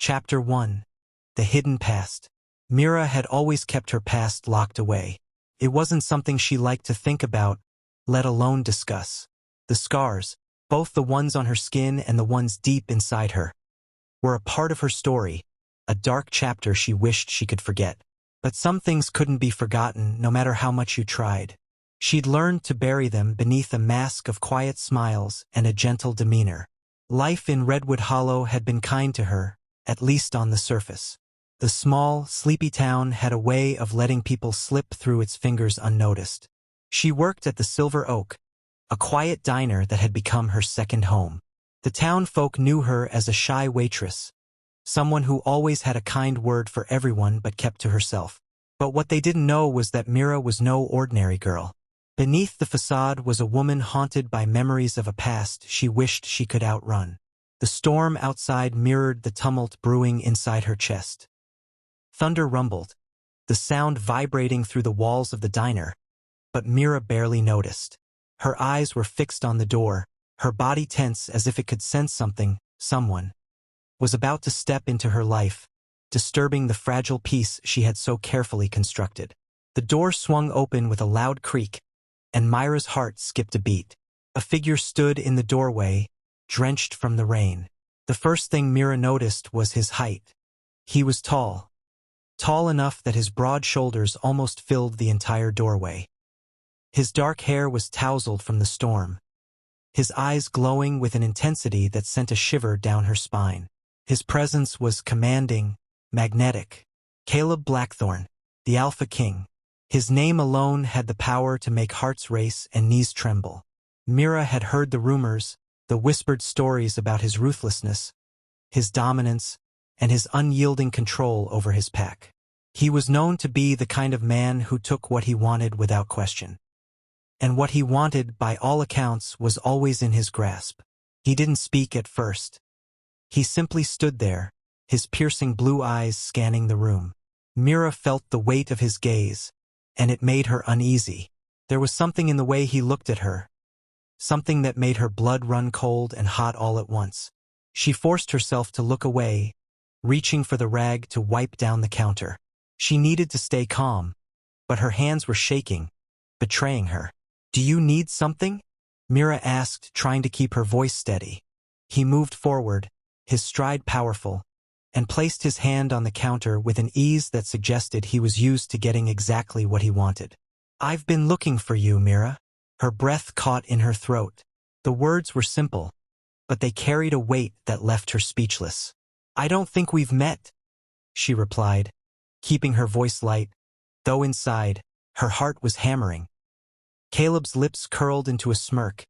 Chapter 1. The Hidden Past. Mira had always kept her past locked away. It wasn't something she liked to think about, let alone discuss. The scars, both the ones on her skin and the ones deep inside her, were a part of her story, a dark chapter she wished she could forget. But some things couldn't be forgotten no matter how much you tried. She'd learned to bury them beneath a mask of quiet smiles and a gentle demeanor. Life in Redwood Hollow had been kind to her, at least on the surface. The small, sleepy town had a way of letting people slip through its fingers unnoticed. She worked at the Silver Oak, a quiet diner that had become her second home. The town folk knew her as a shy waitress, someone who always had a kind word for everyone but kept to herself. But what they didn't know was that Mira was no ordinary girl. Beneath the facade was a woman haunted by memories of a past she wished she could outrun. The storm outside mirrored the tumult brewing inside her chest. Thunder rumbled, the sound vibrating through the walls of the diner, but Mira barely noticed. Her eyes were fixed on the door, her body tense as if it could sense something, someone, was about to step into her life, disturbing the fragile peace she had so carefully constructed. The door swung open with a loud creak, and Mira's heart skipped a beat. A figure stood in the doorway, drenched from the rain. The first thing Mira noticed was his height. He was tall enough that his broad shoulders almost filled the entire doorway. His dark hair was tousled from the storm, his eyes glowing with an intensity that sent a shiver down her spine. His presence was commanding, magnetic. Caleb Blackthorne, the Alpha King. His name alone had the power to make hearts race and knees tremble. Mira had heard the rumors, the whispered stories about his ruthlessness, his dominance, and his unyielding control over his pack. He was known to be the kind of man who took what he wanted without question. And what he wanted, by all accounts, was always in his grasp. He didn't speak at first. He simply stood there, his piercing blue eyes scanning the room. Mira felt the weight of his gaze, and it made her uneasy. There was something in the way he looked at her, something that made her blood run cold and hot all at once. She forced herself to look away, reaching for the rag to wipe down the counter. She needed to stay calm, but her hands were shaking, betraying her. "Do you need something?" Mira asked, trying to keep her voice steady. He moved forward, his stride powerful, and placed his hand on the counter with an ease that suggested he was used to getting exactly what he wanted. "I've been looking for you, Mira." Her breath caught in her throat. The words were simple, but they carried a weight that left her speechless. "I don't think we've met," she replied, keeping her voice light, though inside, her heart was hammering. Caleb's lips curled into a smirk,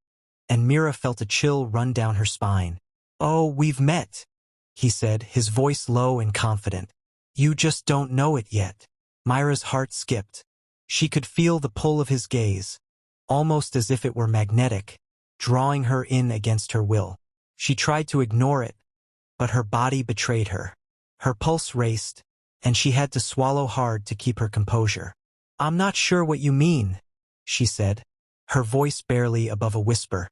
and Mira felt a chill run down her spine. "Oh, we've met," he said, his voice low and confident. "You just don't know it yet." Mira's heart skipped. She could feel the pull of his gaze, almost as if it were magnetic, drawing her in against her will. She tried to ignore it, but her body betrayed her. Her pulse raced, and she had to swallow hard to keep her composure. "I'm not sure what you mean," she said, her voice barely above a whisper.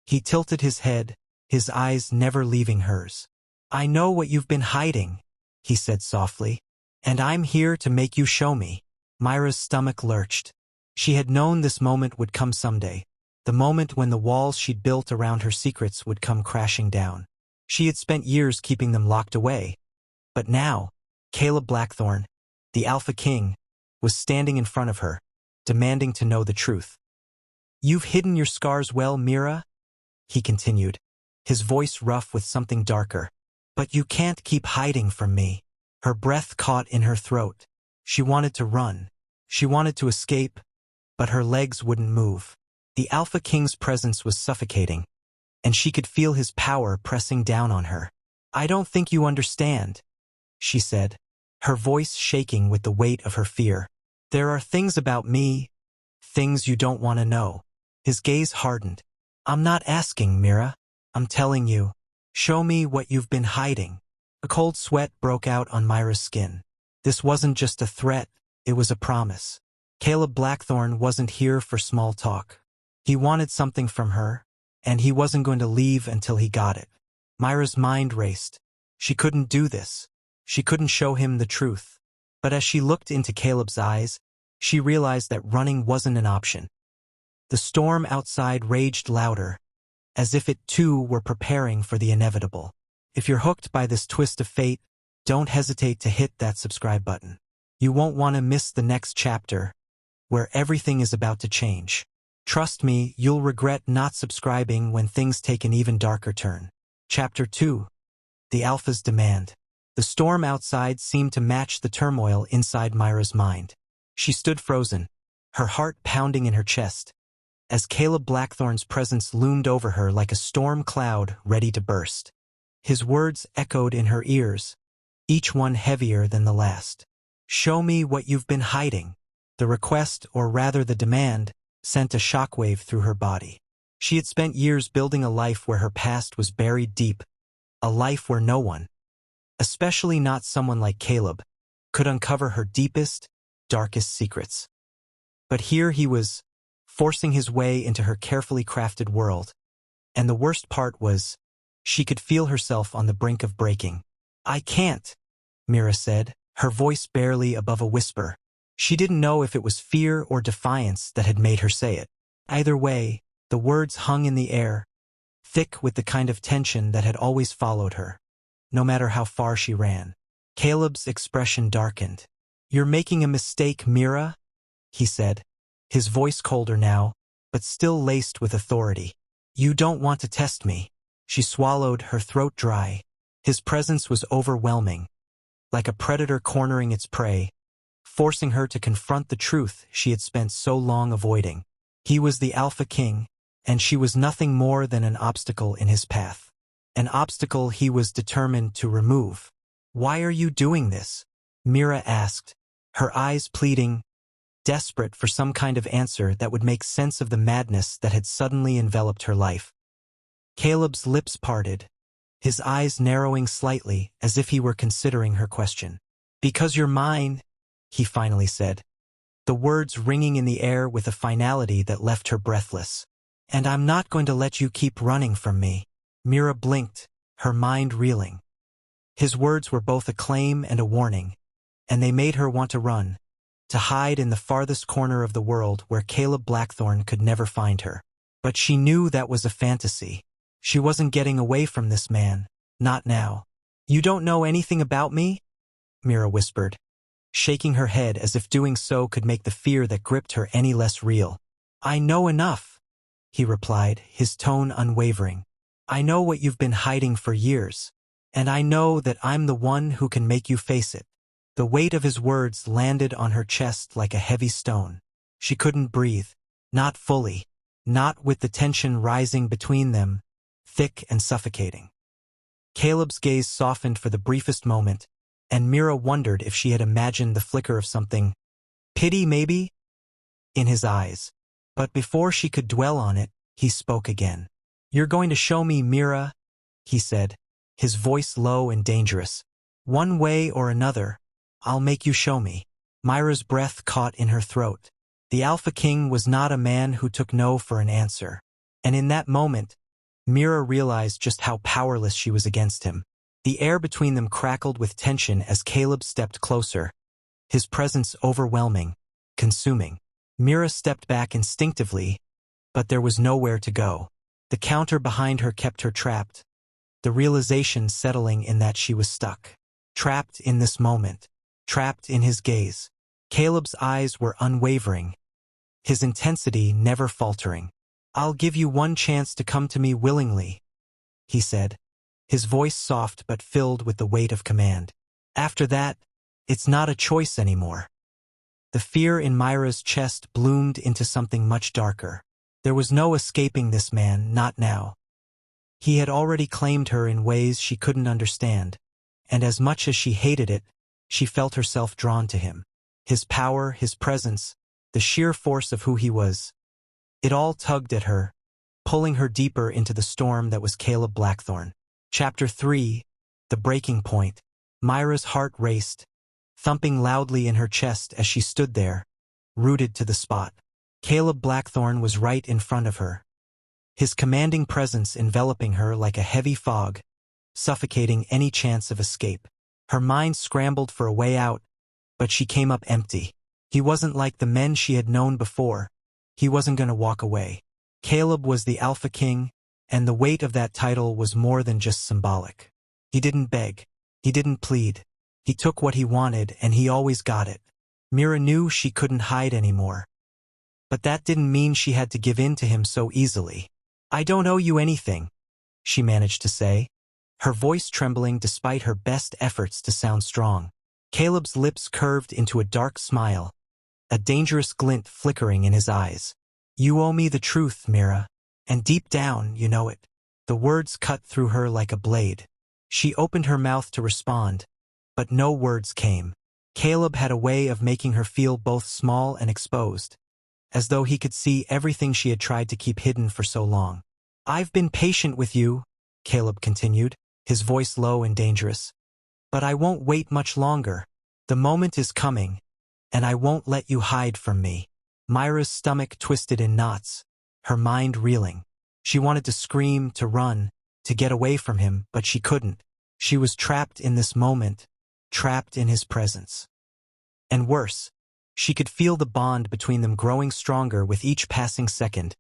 He tilted his head, his eyes never leaving hers. "I know what you've been hiding," he said softly, "and I'm here to make you show me." Mira's stomach lurched. She had known this moment would come someday, the moment when the walls she'd built around her secrets would come crashing down. She had spent years keeping them locked away, but now, Caleb Blackthorne, the Alpha King, was standing in front of her, demanding to know the truth. "You've hidden your scars well, Mira," he continued, his voice rough with something darker. "But you can't keep hiding from me." Her breath caught in her throat. She wanted to run. She wanted to escape, but her legs wouldn't move. The Alpha King's presence was suffocating, and she could feel his power pressing down on her. "I don't think you understand," she said, her voice shaking with the weight of her fear. "There are things about me, things you don't want to know." His gaze hardened. "I'm not asking, Mira. I'm telling you. Show me what you've been hiding." A cold sweat broke out on Mira's skin. This wasn't just a threat, it was a promise. Caleb Blackthorne wasn't here for small talk. He wanted something from her, and he wasn't going to leave until he got it. Mira's mind raced. She couldn't do this. She couldn't show him the truth. But as she looked into Caleb's eyes, she realized that running wasn't an option. The storm outside raged louder, as if it too were preparing for the inevitable. If you're hooked by this twist of fate, don't hesitate to hit that subscribe button. You won't want to miss the next chapter, where everything is about to change. Trust me, you'll regret not subscribing when things take an even darker turn. Chapter 2. The Alpha's Demand. The storm outside seemed to match the turmoil inside Myra's mind. She stood frozen, her heart pounding in her chest, as Caleb Blackthorn's presence loomed over her like a storm cloud ready to burst. His words echoed in her ears, each one heavier than the last. "Show me what you've been hiding." The request, or rather the demand, sent a shockwave through her body. She had spent years building a life where her past was buried deep, a life where no one, especially not someone like Caleb, could uncover her deepest, darkest secrets. But here he was, forcing his way into her carefully crafted world. And the worst part was, she could feel herself on the brink of breaking. "I can't," Mira said, her voice barely above a whisper. She didn't know if it was fear or defiance that had made her say it. Either way, the words hung in the air, thick with the kind of tension that had always followed her, no matter how far she ran. Caleb's expression darkened. "You're making a mistake, Mira," he said, his voice colder now, but still laced with authority. "You don't want to test me." She swallowed, her throat dry. His presence was overwhelming, like a predator cornering its prey, forcing her to confront the truth she had spent so long avoiding. He was the Alpha King, and she was nothing more than an obstacle in his path. An obstacle he was determined to remove. "Why are you doing this?" Mira asked, her eyes pleading, desperate for some kind of answer that would make sense of the madness that had suddenly enveloped her life. Caleb's lips parted, his eyes narrowing slightly as if he were considering her question. "Because you're mine," he finally said, the words ringing in the air with a finality that left her breathless. "And I'm not going to let you keep running from me." Mira blinked, her mind reeling. His words were both a claim and a warning, and they made her want to run, to hide in the farthest corner of the world where Caleb Blackthorn could never find her. But she knew that was a fantasy. She wasn't getting away from this man, not now. "You don't know anything about me?" Mira whispered, shaking her head as if doing so could make the fear that gripped her any less real. "I know enough," he replied, his tone unwavering. "I know what you've been hiding for years, and I know that I'm the one who can make you face it." The weight of his words landed on her chest like a heavy stone. She couldn't breathe, not fully, not with the tension rising between them, thick and suffocating. Caleb's gaze softened for the briefest moment, and Mira wondered if she had imagined the flicker of something, pity maybe, in his eyes. But before she could dwell on it, he spoke again. "You're going to show me, Mira," he said, his voice low and dangerous. "One way or another, I'll make you show me." Myra's breath caught in her throat. The Alpha King was not a man who took no for an answer. And in that moment, Mira realized just how powerless she was against him. The air between them crackled with tension as Caleb stepped closer, his presence overwhelming, consuming. Mira stepped back instinctively, but there was nowhere to go. The counter behind her kept her trapped, the realization settling in that she was stuck. Trapped in this moment, trapped in his gaze. Caleb's eyes were unwavering, his intensity never faltering. "I'll give you one chance to come to me willingly," he said, his voice soft but filled with the weight of command. "After that, it's not a choice anymore." The fear in Myra's chest bloomed into something much darker. There was no escaping this man, not now. He had already claimed her in ways she couldn't understand, and as much as she hated it, she felt herself drawn to him. His power, his presence, the sheer force of who he was. It all tugged at her, pulling her deeper into the storm that was Caleb Blackthorn. Chapter 3. The Breaking Point. Myra's heart raced, thumping loudly in her chest as she stood there, rooted to the spot. Caleb Blackthorn was right in front of her, his commanding presence enveloping her like a heavy fog, suffocating any chance of escape. Her mind scrambled for a way out, but she came up empty. He wasn't like the men she had known before. He wasn't going to walk away. Caleb was the Alpha King, and the weight of that title was more than just symbolic. He didn't beg. He didn't plead. He took what he wanted, and he always got it. Mira knew she couldn't hide anymore. But that didn't mean she had to give in to him so easily. "I don't owe you anything," she managed to say, her voice trembling despite her best efforts to sound strong. Caleb's lips curved into a dark smile, a dangerous glint flickering in his eyes. "You owe me the truth, Mira, and deep down, you know it." The words cut through her like a blade. She opened her mouth to respond, but no words came. Caleb had a way of making her feel both small and exposed, as though he could see everything she had tried to keep hidden for so long. "I've been patient with you," Caleb continued, his voice low and dangerous. "But I won't wait much longer. The moment is coming, and I won't let you hide from me." Myra's stomach twisted in knots, her mind reeling. She wanted to scream, to run, to get away from him, but she couldn't. She was trapped in this moment, trapped in his presence. And worse, she could feel the bond between them growing stronger with each passing second,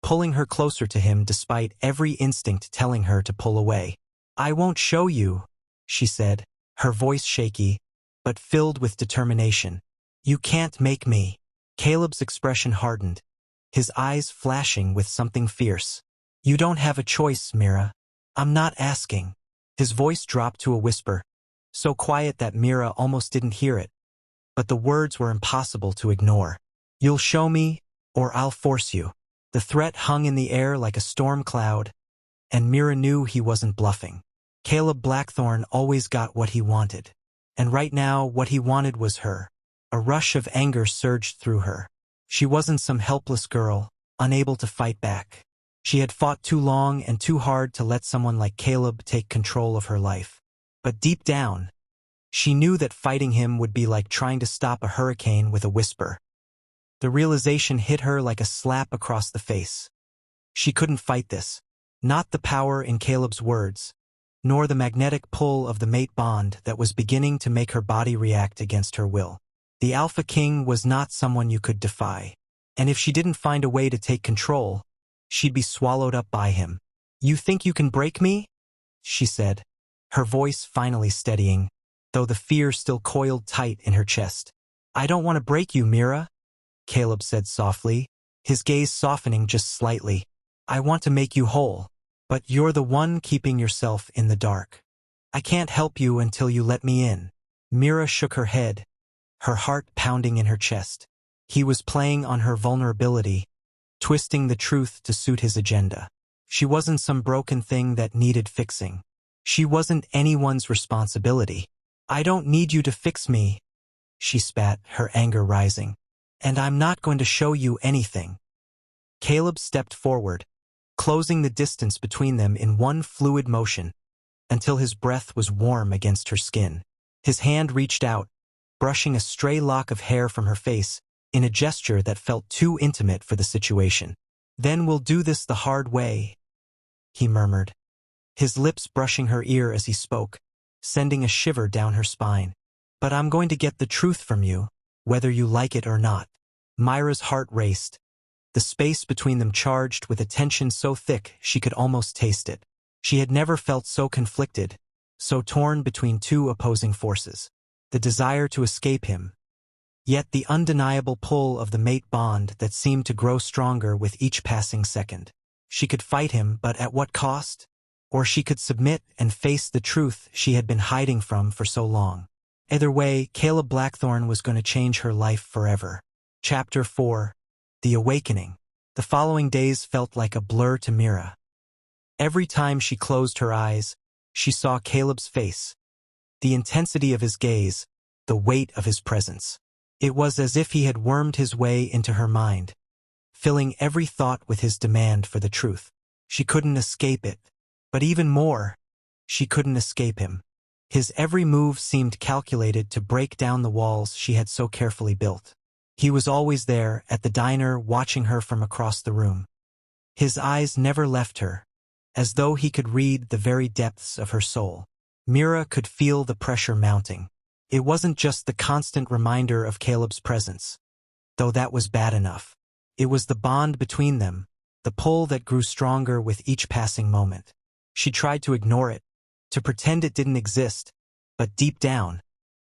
pulling her closer to him despite every instinct telling her to pull away. "I won't show you," she said, her voice shaky, but filled with determination. "You can't make me." Caleb's expression hardened, his eyes flashing with something fierce. "You don't have a choice, Mira. I'm not asking." His voice dropped to a whisper, so quiet that Mira almost didn't hear it, but the words were impossible to ignore. "You'll show me, or I'll force you." The threat hung in the air like a storm cloud, and Mira knew he wasn't bluffing. Caleb Blackthorne always got what he wanted, and right now what he wanted was her. A rush of anger surged through her. She wasn't some helpless girl, unable to fight back. She had fought too long and too hard to let someone like Caleb take control of her life. But deep down, she knew that fighting him would be like trying to stop a hurricane with a whisper. The realization hit her like a slap across the face. She couldn't fight this. Not the power in Caleb's words, nor the magnetic pull of the mate bond that was beginning to make her body react against her will. The Alpha King was not someone you could defy, and if she didn't find a way to take control, she'd be swallowed up by him. "You think you can break me?" she said, her voice finally steadying, though the fear still coiled tight in her chest. "I don't want to break you, Mira," Caleb said softly, his gaze softening just slightly. "I want to make you whole, but you're the one keeping yourself in the dark. I can't help you until you let me in." Mira shook her head, her heart pounding in her chest. He was playing on her vulnerability, twisting the truth to suit his agenda. She wasn't some broken thing that needed fixing. She wasn't anyone's responsibility. "I don't need you to fix me," she spat, her anger rising. "And I'm not going to show you anything." Caleb stepped forward, closing the distance between them in one fluid motion, until his breath was warm against her skin. His hand reached out, brushing a stray lock of hair from her face, in a gesture that felt too intimate for the situation. "Then we'll do this the hard way," he murmured, his lips brushing her ear as he spoke, sending a shiver down her spine. "But I'm going to get the truth from you, whether you like it or not." Myra's heart raced, the space between them charged with a tension so thick she could almost taste it. She had never felt so conflicted, so torn between two opposing forces. The desire to escape him, yet the undeniable pull of the mate bond that seemed to grow stronger with each passing second. She could fight him, but at what cost? Or she could submit and face the truth she had been hiding from for so long. Either way, Caleb Blackthorne was going to change her life forever. Chapter 4. The Awakening. The following days felt like a blur to Mira. Every time she closed her eyes, she saw Caleb's face, the intensity of his gaze, the weight of his presence. It was as if he had wormed his way into her mind, filling every thought with his demand for the truth. She couldn't escape it, but even more, she couldn't escape him. His every move seemed calculated to break down the walls she had so carefully built. He was always there, at the diner, watching her from across the room. His eyes never left her, as though he could read the very depths of her soul. Mira could feel the pressure mounting. It wasn't just the constant reminder of Caleb's presence, though that was bad enough. It was the bond between them, the pull that grew stronger with each passing moment. She tried to ignore it, to pretend it didn't exist, but deep down,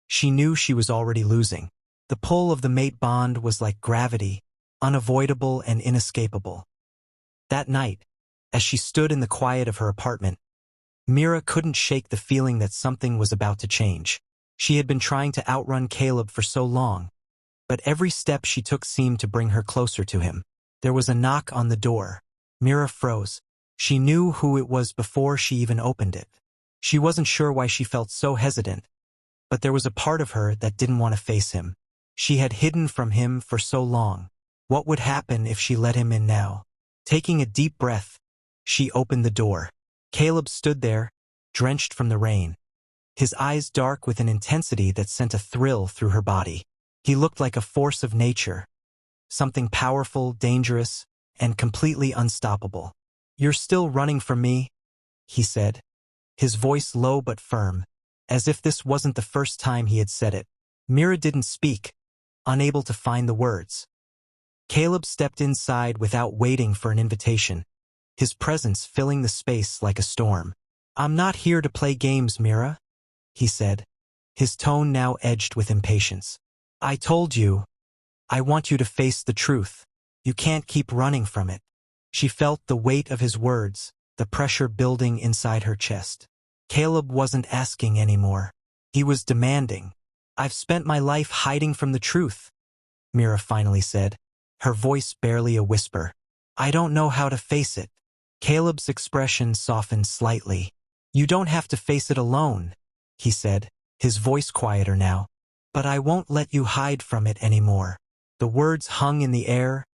she knew she was already losing. The pull of the mate bond was like gravity, unavoidable and inescapable. That night, as she stood in the quiet of her apartment, Mira couldn't shake the feeling that something was about to change. She had been trying to outrun Caleb for so long, but every step she took seemed to bring her closer to him. There was a knock on the door. Mira froze. She knew who it was before she even opened it. She wasn't sure why she felt so hesitant, but there was a part of her that didn't want to face him. She had hidden from him for so long. What would happen if she let him in now? Taking a deep breath, she opened the door. Caleb stood there, drenched from the rain, his eyes dark with an intensity that sent a thrill through her body. He looked like a force of nature, something powerful, dangerous, and completely unstoppable. "You're still running from me?" he said, his voice low but firm, as if this wasn't the first time he had said it. Mira didn't speak, unable to find the words. Caleb stepped inside without waiting for an invitation, his presence filling the space like a storm. "I'm not here to play games, Mira," he said, his tone now edged with impatience. "I told you. I want you to face the truth. You can't keep running from it." She felt the weight of his words, the pressure building inside her chest. Caleb wasn't asking anymore. He was demanding. "I've spent my life hiding from the truth," Mira finally said, her voice barely a whisper. "I don't know how to face it." Caleb's expression softened slightly. "You don't have to face it alone," he said, his voice quieter now. "But I won't let you hide from it anymore." The words hung in the air,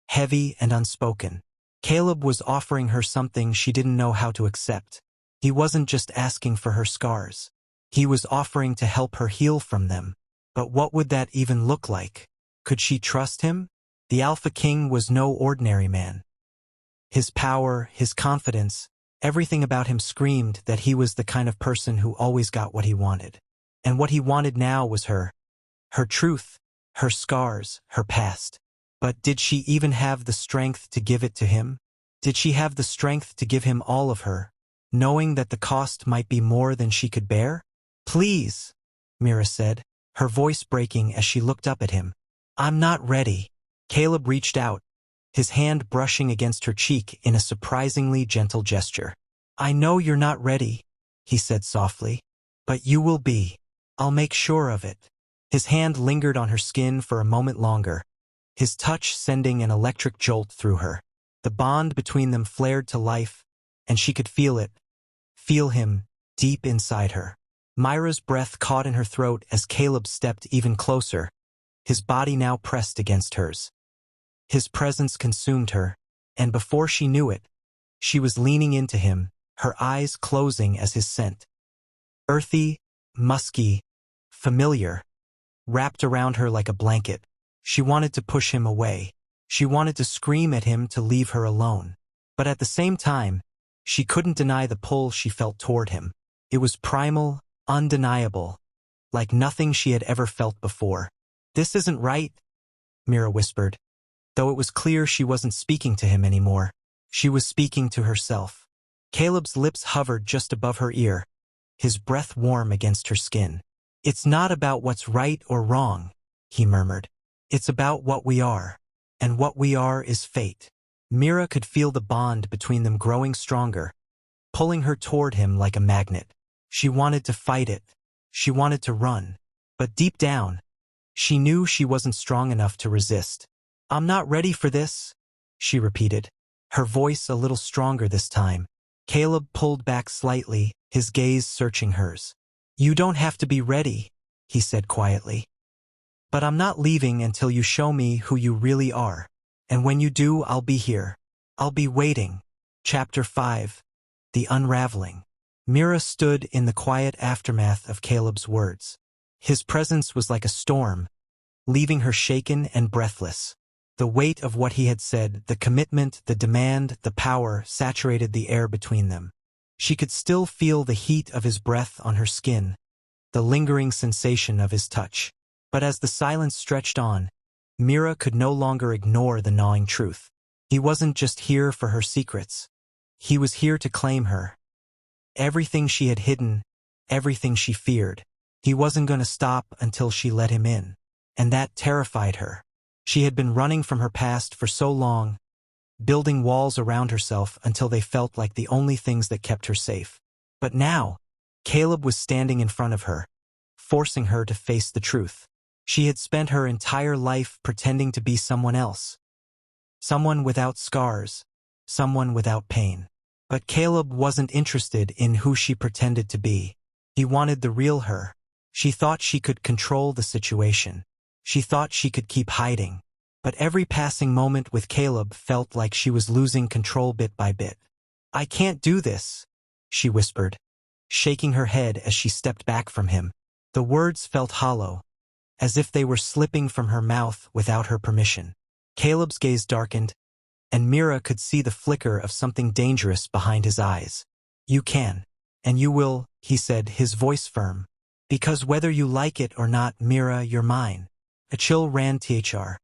heavy and unspoken. Caleb was offering her something she didn't know how to accept. He wasn't just asking for her scars. He was offering to help her heal from them. But what would that even look like? Could she trust him? The Alpha King was no ordinary man. His power, his confidence, everything about him screamed that he was the kind of person who always got what he wanted. And what he wanted now was her. Her truth, her scars, her past. But did she even have the strength to give it to him? Did she have the strength to give him all of her, knowing that the cost might be more than she could bear? "Please," Mira said, her voice breaking as she looked up at him. "I'm not ready." Caleb reached out, his hand brushing against her cheek in a surprisingly gentle gesture. "I know you're not ready," he said softly, "but you will be. I'll make sure of it." His hand lingered on her skin for a moment longer, his touch sending an electric jolt through her. The bond between them flared to life, and she could feel it, feel him, deep inside her. Myra's breath caught in her throat as Caleb stepped even closer, his body now pressed against hers. His presence consumed her, and before she knew it, she was leaning into him, her eyes closing as his scent, earthy, musky, familiar, wrapped around her like a blanket. She wanted to push him away. She wanted to scream at him to leave her alone. But at the same time, she couldn't deny the pull she felt toward him. It was primal, undeniable, like nothing she had ever felt before. "This isn't right," Mira whispered, though it was clear she wasn't speaking to him anymore. She was speaking to herself. Caleb's lips hovered just above her ear, his breath warm against her skin. "It's not about what's right or wrong," he murmured. "It's about what we are, and what we are is fate." Mira could feel the bond between them growing stronger, pulling her toward him like a magnet. She wanted to fight it. She wanted to run. But deep down, she knew she wasn't strong enough to resist. "I'm not ready for this," she repeated, her voice a little stronger this time. Caleb pulled back slightly, his gaze searching hers. "You don't have to be ready," he said quietly. "But I'm not leaving until you show me who you really are. And when you do, I'll be here. I'll be waiting." Chapter 5. The Unraveling. Mira stood in the quiet aftermath of Caleb's words. His presence was like a storm, leaving her shaken and breathless. The weight of what he had said, the commitment, the demand, the power, saturated the air between them. She could still feel the heat of his breath on her skin, the lingering sensation of his touch. But as the silence stretched on, Mira could no longer ignore the gnawing truth. He wasn't just here for her secrets. He was here to claim her. Everything she had hidden, everything she feared. He wasn't going to stop until she let him in. And that terrified her. She had been running from her past for so long, building walls around herself until they felt like the only things that kept her safe. But now, Caleb was standing in front of her, forcing her to face the truth. She had spent her entire life pretending to be someone else. Someone without scars, someone without pain. But Caleb wasn't interested in who she pretended to be. He wanted the real her. She thought she could control the situation. She thought she could keep hiding. But every passing moment with Caleb felt like she was losing control bit by bit. "I can't do this," she whispered, shaking her head as she stepped back from him. The words felt hollow, as if they were slipping from her mouth without her permission. Caleb's gaze darkened, and Mira could see the flicker of something dangerous behind his eyes. "You can. And you will," he said, his voice firm. "Because whether you like it or not, Mira, you're mine." A chill ran through.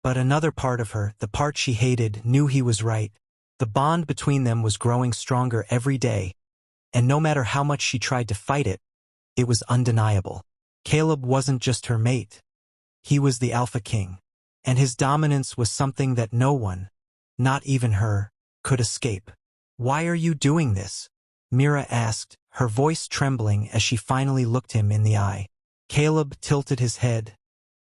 But another part of her, the part she hated, knew he was right. The bond between them was growing stronger every day, and no matter how much she tried to fight it, it was undeniable. Caleb wasn't just her mate. He was the Alpha King, and his dominance was something that no one, not even her, could escape. "Why are you doing this?" Mira asked, her voice trembling as she finally looked him in the eye. Caleb tilted his head,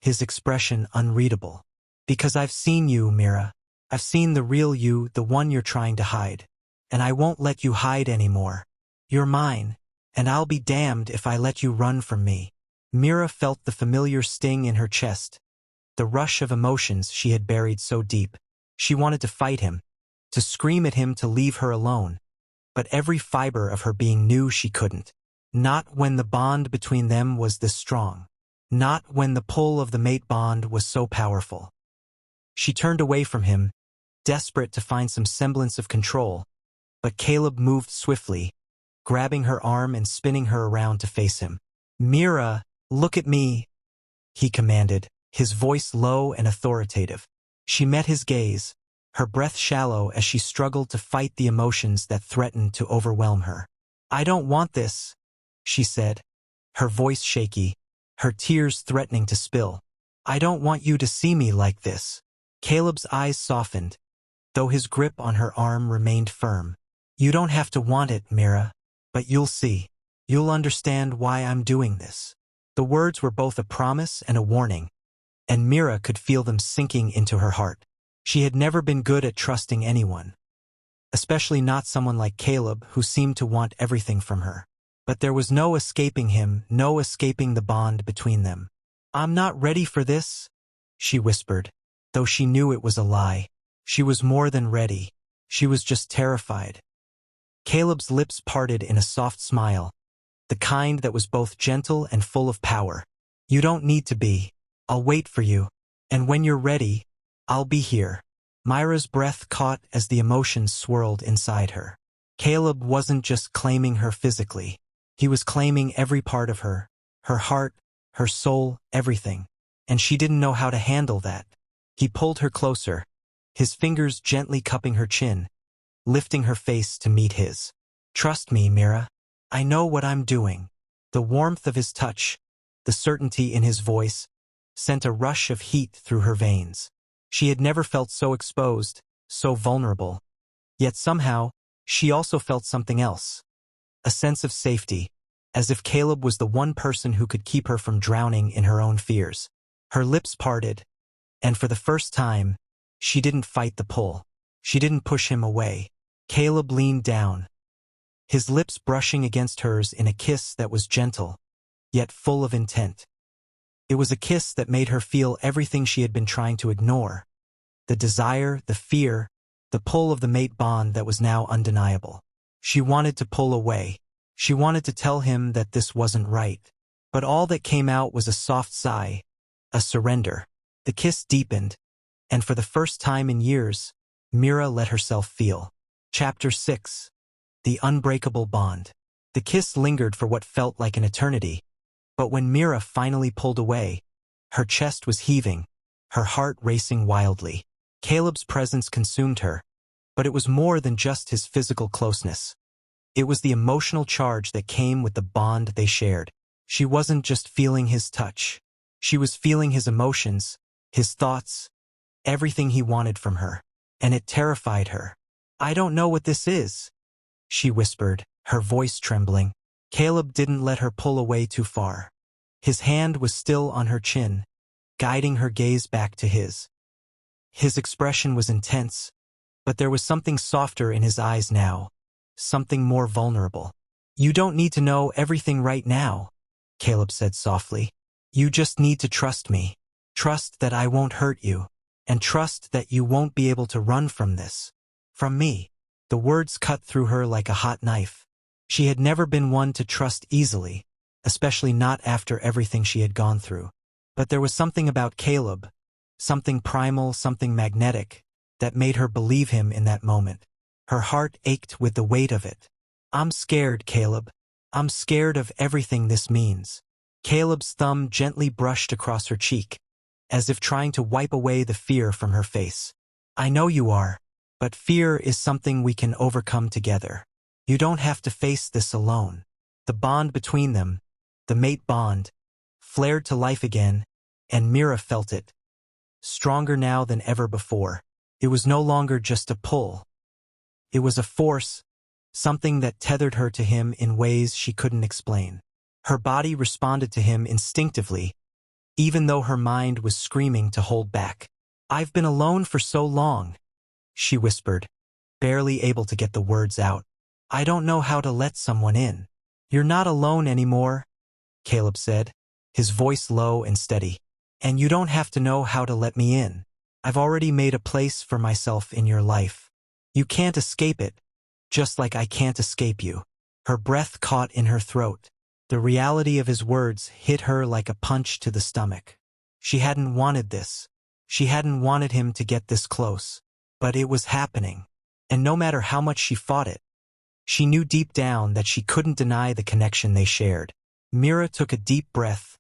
his expression unreadable. "Because I've seen you, Mira. I've seen the real you, the one you're trying to hide. And I won't let you hide anymore. You're mine, and I'll be damned if I let you run from me." Mira felt the familiar sting in her chest, the rush of emotions she had buried so deep. She wanted to fight him, to scream at him to leave her alone. But every fiber of her being knew she couldn't. Not when the bond between them was this strong. Not when the pull of the mate bond was so powerful. She turned away from him, desperate to find some semblance of control, but Caleb moved swiftly, grabbing her arm and spinning her around to face him. "Mira, look at me," he commanded, his voice low and authoritative. She met his gaze, her breath shallow as she struggled to fight the emotions that threatened to overwhelm her. "I don't want this," she said, her voice shaky, her tears threatening to spill. "I don't want you to see me like this." Caleb's eyes softened, though his grip on her arm remained firm. "You don't have to want it, Mira, but you'll see. You'll understand why I'm doing this." The words were both a promise and a warning, and Mira could feel them sinking into her heart. She had never been good at trusting anyone, especially not someone like Caleb who seemed to want everything from her. But there was no escaping him, no escaping the bond between them. "I'm not ready for this," she whispered, though she knew it was a lie. She was more than ready. She was just terrified. Caleb's lips parted in a soft smile, the kind that was both gentle and full of power. "You don't need to be. I'll wait for you. And when you're ready, I'll be here." Myra's breath caught as the emotions swirled inside her. Caleb wasn't just claiming her physically. He was claiming every part of her heart, her soul, everything. And she didn't know how to handle that. He pulled her closer, his fingers gently cupping her chin, lifting her face to meet his. "Trust me, Mira. I know what I'm doing." The warmth of his touch, the certainty in his voice, sent a rush of heat through her veins. She had never felt so exposed, so vulnerable. Yet somehow, she also felt something else. A sense of safety, as if Caleb was the one person who could keep her from drowning in her own fears. Her lips parted, and for the first time, she didn't fight the pull. She didn't push him away. Caleb leaned down, his lips brushing against hers in a kiss that was gentle, yet full of intent. It was a kiss that made her feel everything she had been trying to ignore. The desire, the fear, the pull of the mate bond that was now undeniable. She wanted to pull away. She wanted to tell him that this wasn't right. But all that came out was a soft sigh, a surrender. The kiss deepened, And for the first time in years, Mira let herself feel. Chapter 6. The Unbreakable Bond. The kiss lingered for what felt like an eternity, but when Mira finally pulled away, her chest was heaving, her heart racing wildly. Caleb's presence consumed her, but it was more than just his physical closeness. It was the emotional charge that came with the bond they shared. She wasn't just feeling his touch. She was feeling his emotions, his thoughts, everything he wanted from her. And it terrified her. "I don't know what this is," she whispered, her voice trembling. Caleb didn't let her pull away too far. His hand was still on her chin, guiding her gaze back to his. His expression was intense, but there was something softer in his eyes now, something more vulnerable. "You don't need to know everything right now," Caleb said softly. "You just need to trust me. Trust that I won't hurt you, and trust that you won't be able to run from this. From me." The words cut through her like a hot knife. She had never been one to trust easily, especially not after everything she had gone through. But there was something about Caleb, something primal, something magnetic, that made her believe him in that moment. Her heart ached with the weight of it. "I'm scared, Caleb. I'm scared of everything this means." Caleb's thumb gently brushed across her cheek, as if trying to wipe away the fear from her face. "I know you are, but fear is something we can overcome together. You don't have to face this alone." The bond between them, the mate bond, flared to life again, and Mira felt it. Stronger now than ever before. It was no longer just a pull. It was a force, something that tethered her to him in ways she couldn't explain. Her body responded to him instinctively, even though her mind was screaming to hold back. "I've been alone for so long," she whispered, barely able to get the words out. "I don't know how to let someone in." "You're not alone anymore," Caleb said, his voice low and steady. "And you don't have to know how to let me in. I've already made a place for myself in your life. You can't escape it, just like I can't escape you." Her breath caught in her throat. The reality of his words hit her like a punch to the stomach. She hadn't wanted this. She hadn't wanted him to get this close. But it was happening. And no matter how much she fought it, she knew deep down that she couldn't deny the connection they shared. Mira took a deep breath,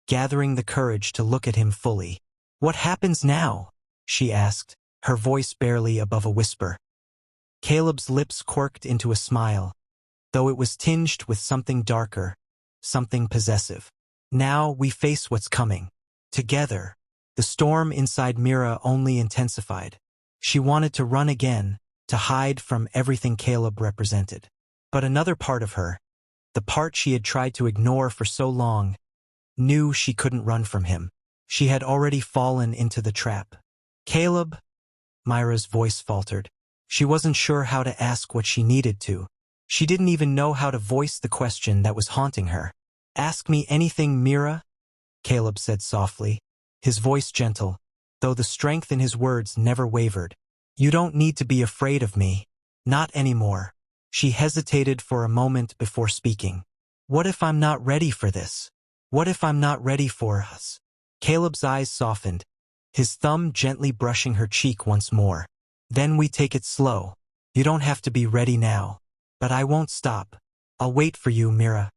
gathering the courage to look at him fully. "What happens now?" she asked, her voice barely above a whisper. Caleb's lips quirked into a smile, though it was tinged with something darker, something possessive. "Now we face what's coming. Together." The storm inside Mira only intensified. She wanted to run again, to hide from everything Caleb represented. But another part of her, the part she had tried to ignore for so long, knew she couldn't run from him. She had already fallen into the trap. "Caleb?" Myra's voice faltered. She wasn't sure how to ask what she needed to. She didn't even know how to voice the question that was haunting her. "Ask me anything, Mira," Caleb said softly, his voice gentle, though the strength in his words never wavered. "You don't need to be afraid of me. Not anymore." She hesitated for a moment before speaking. "What if I'm not ready for this? What if I'm not ready for us?" Caleb's eyes softened, his thumb gently brushing her cheek once more. "Then we take it slow. You don't have to be ready now. But I won't stop. I'll wait for you, Mira.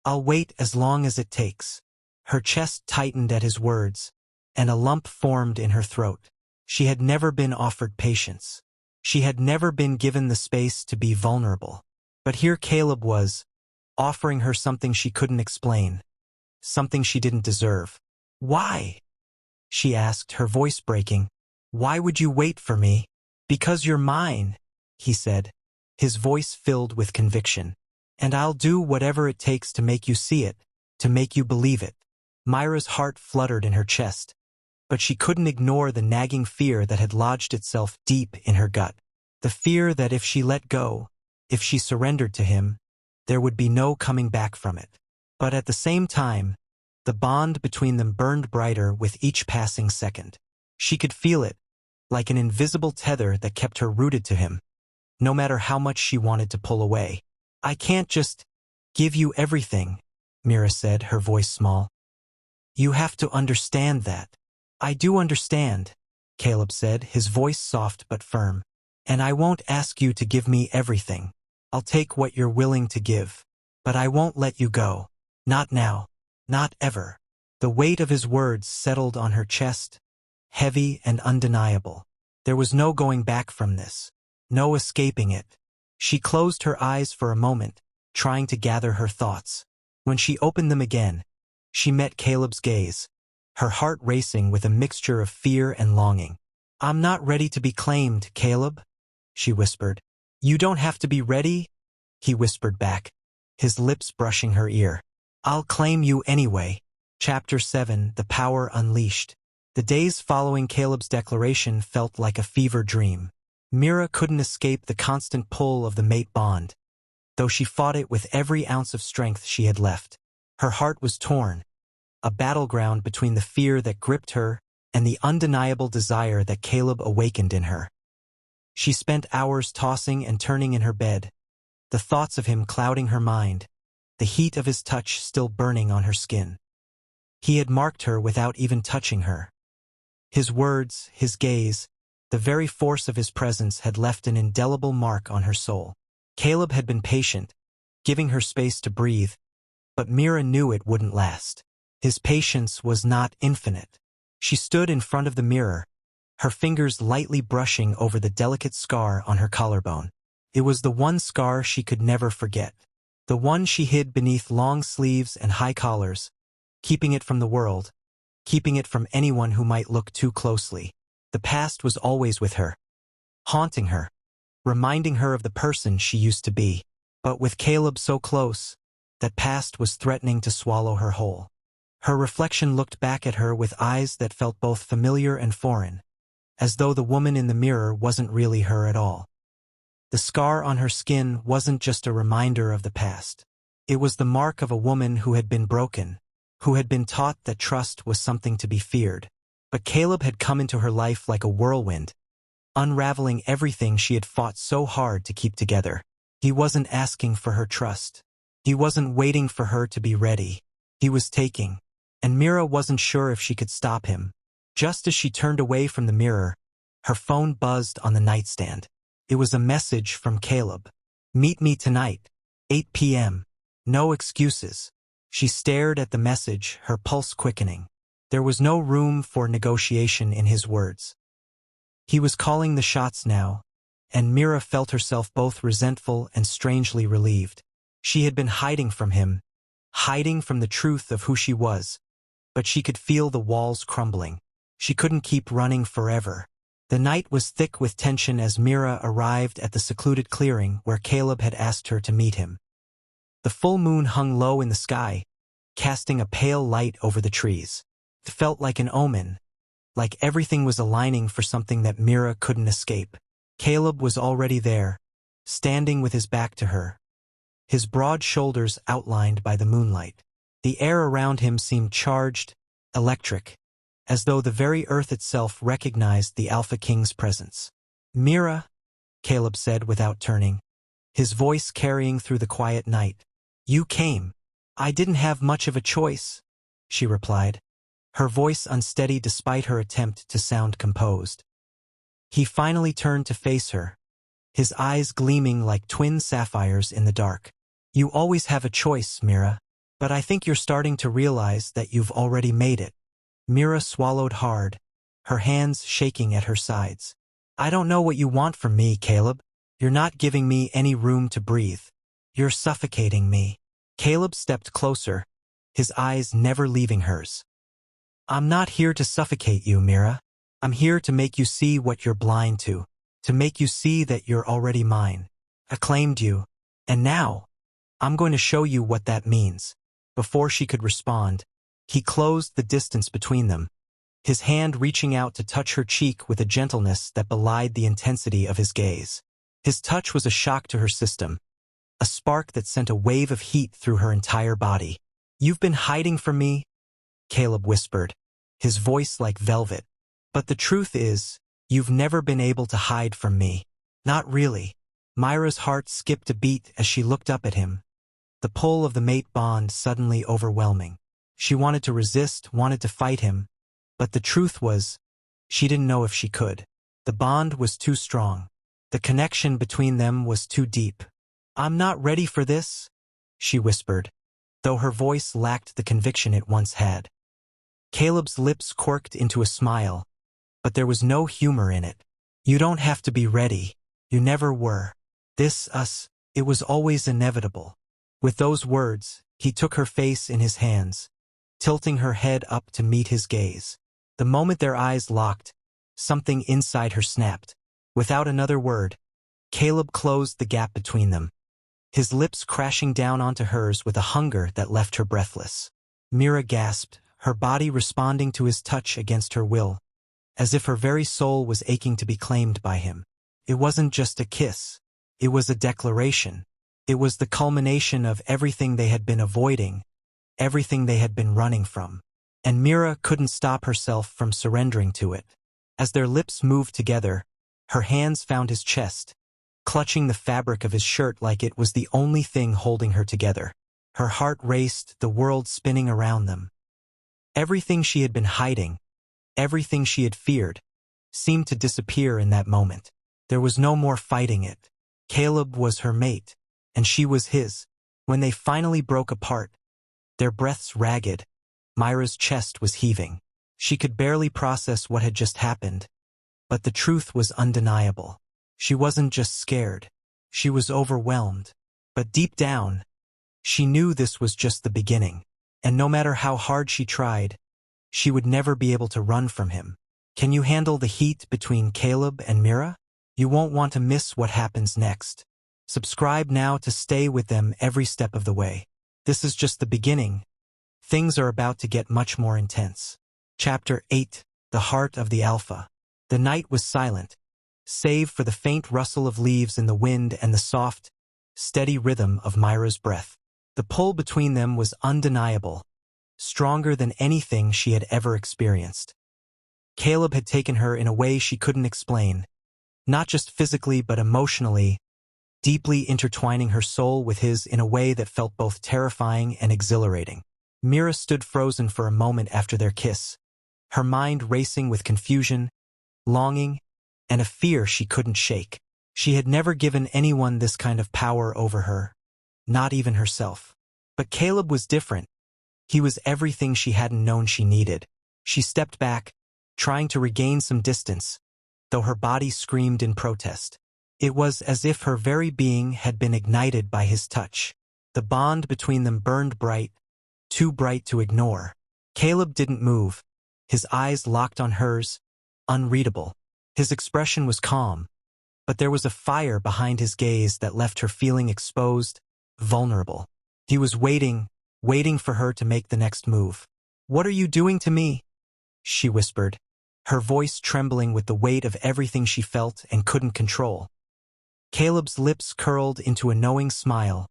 I'll wait as long as it takes." Her chest tightened at his words, and a lump formed in her throat. She had never been offered patience. She had never been given the space to be vulnerable. But here Caleb was, offering her something she couldn't explain, something she didn't deserve. "Why?" she asked, her voice breaking. "Why would you wait for me?" "Because you're mine," he said, his voice filled with conviction. "And I'll do whatever it takes to make you see it, to make you believe it." Myra's heart fluttered in her chest, but she couldn't ignore the nagging fear that had lodged itself deep in her gut. The fear that if she let go, if she surrendered to him, there would be no coming back from it. But at the same time, the bond between them burned brighter with each passing second. She could feel it, like an invisible tether that kept her rooted to him, no matter how much she wanted to pull away. "I can't just give you everything," Mira said, her voice small. "You have to understand that." "I do understand," Caleb said, his voice soft but firm. And I won't ask you to give me everything. I'll take what you're willing to give. But I won't let you go. Not now. Not ever. The weight of his words settled on her chest, heavy and undeniable. There was no going back from this. No escaping it. She closed her eyes for a moment, trying to gather her thoughts. When she opened them again, she met Caleb's gaze, her heart racing with a mixture of fear and longing. I'm not ready to be claimed, Caleb, she whispered. You don't have to be ready, he whispered back, his lips brushing her ear. I'll claim you anyway. Chapter 7, The Power Unleashed. The days following Caleb's declaration felt like a fever dream. Mira couldn't escape the constant pull of the mate bond, though she fought it with every ounce of strength she had left. Her heart was torn, a battleground between the fear that gripped her and the undeniable desire that Caleb awakened in her. She spent hours tossing and turning in her bed, the thoughts of him clouding her mind, the heat of his touch still burning on her skin. He had marked her without even touching her. His words, his gaze, the very force of his presence had left an indelible mark on her soul. Caleb had been patient, giving her space to breathe, but Mira knew it wouldn't last. His patience was not infinite. She stood in front of the mirror, her fingers lightly brushing over the delicate scar on her collarbone. It was the one scar she could never forget, the one she hid beneath long sleeves and high collars, keeping it from the world, keeping it from anyone who might look too closely. The past was always with her, haunting her, reminding her of the person she used to be. But with Caleb so close, that past was threatening to swallow her whole. Her reflection looked back at her with eyes that felt both familiar and foreign, as though the woman in the mirror wasn't really her at all. The scar on her skin wasn't just a reminder of the past. It was the mark of a woman who had been broken, who had been taught that trust was something to be feared. But Caleb had come into her life like a whirlwind, unraveling everything she had fought so hard to keep together. He wasn't asking for her trust. He wasn't waiting for her to be ready. He was taking, and Mira wasn't sure if she could stop him. Just as she turned away from the mirror, her phone buzzed on the nightstand. It was a message from Caleb. Meet me tonight, 8 p.m. No excuses. She stared at the message, her pulse quickening. There was no room for negotiation in his words. He was calling the shots now, and Mira felt herself both resentful and strangely relieved. She had been hiding from him, hiding from the truth of who she was, but she could feel the walls crumbling. She couldn't keep running forever. The night was thick with tension as Mira arrived at the secluded clearing where Caleb had asked her to meet him. The full moon hung low in the sky, casting a pale light over the trees. It felt like an omen, like everything was aligning for something that Mira couldn't escape. Caleb was already there, standing with his back to her, his broad shoulders outlined by the moonlight. The air around him seemed charged, electric, as though the very earth itself recognized the Alpha King's presence. Mira, Caleb said without turning, his voice carrying through the quiet night. You came. I didn't have much of a choice, she replied, her voice unsteady despite her attempt to sound composed. He finally turned to face her, his eyes gleaming like twin sapphires in the dark. You always have a choice, Mira, but I think you're starting to realize that you've already made it. Mira swallowed hard, her hands shaking at her sides. I don't know what you want from me, Caleb. You're not giving me any room to breathe. You're suffocating me. Caleb stepped closer, his eyes never leaving hers. I'm not here to suffocate you, Mira. I'm here to make you see what you're blind to make you see that you're already mine. I claimed you, and now, I'm going to show you what that means. Before she could respond, he closed the distance between them, his hand reaching out to touch her cheek with a gentleness that belied the intensity of his gaze. His touch was a shock to her system, a spark that sent a wave of heat through her entire body. You've been hiding from me, Caleb whispered, his voice like velvet. But the truth is, you've never been able to hide from me. Not really. Myra's heart skipped a beat as she looked up at him, the pull of the mate bond suddenly overwhelming. She wanted to resist, wanted to fight him, but the truth was, She didn't know if she could. The bond was too strong. The connection between them was too deep. "I'm not ready for this," she whispered, though her voice lacked the conviction it once had. Caleb's lips quirked into a smile, but there was no humor in it. "You don't have to be ready. You never were. It was always inevitable." With those words, he took her face in his hands, tilting her head up to meet his gaze. The moment their eyes locked, something inside her snapped. Without another word, Caleb closed the gap between them, his lips crashing down onto hers with a hunger that left her breathless. Mira gasped, her body responding to his touch against her will, as if her very soul was aching to be claimed by him. It wasn't just a kiss. It was a declaration. It was the culmination of everything they had been avoiding, everything they had been running from. And Mira couldn't stop herself from surrendering to it. As their lips moved together, her hands found his chest, clutching the fabric of his shirt like it was the only thing holding her together. Her heart raced, the world spinning around them. Everything she had been hiding, everything she had feared, seemed to disappear in that moment. There was no more fighting it. Caleb was her mate, and she was his. When they finally broke apart, their breaths ragged, Myra's chest was heaving. She could barely process what had just happened, but the truth was undeniable. She wasn't just scared. She was overwhelmed. But deep down, she knew this was just the beginning, and no matter how hard she tried, she would never be able to run from him. Can you handle the heat between Caleb and Mira? You won't want to miss what happens next. Subscribe now to stay with them every step of the way. This is just the beginning. Things are about to get much more intense. Chapter 8: The Heart of the Alpha. The night was silent, save for the faint rustle of leaves in the wind and the soft, steady rhythm of Myra's breath. The pull between them was undeniable, stronger than anything she had ever experienced. Caleb had taken her in a way she couldn't explain, not just physically but emotionally, deeply intertwining her soul with his in a way that felt both terrifying and exhilarating. Mira stood frozen for a moment after their kiss, her mind racing with confusion, longing, and a fear she couldn't shake. She had never given anyone this kind of power over her, not even herself. But Caleb was different. He was everything she hadn't known she needed. She stepped back, trying to regain some distance, though her body screamed in protest. It was as if her very being had been ignited by his touch. The bond between them burned bright, too bright to ignore. Caleb didn't move, his eyes locked on hers, unreadable. His expression was calm, but there was a fire behind his gaze that left her feeling exposed, vulnerable. He was waiting for her to make the next move. "What are you doing to me?" she whispered, her voice trembling with the weight of everything she felt and couldn't control. Caleb's lips curled into a knowing smile,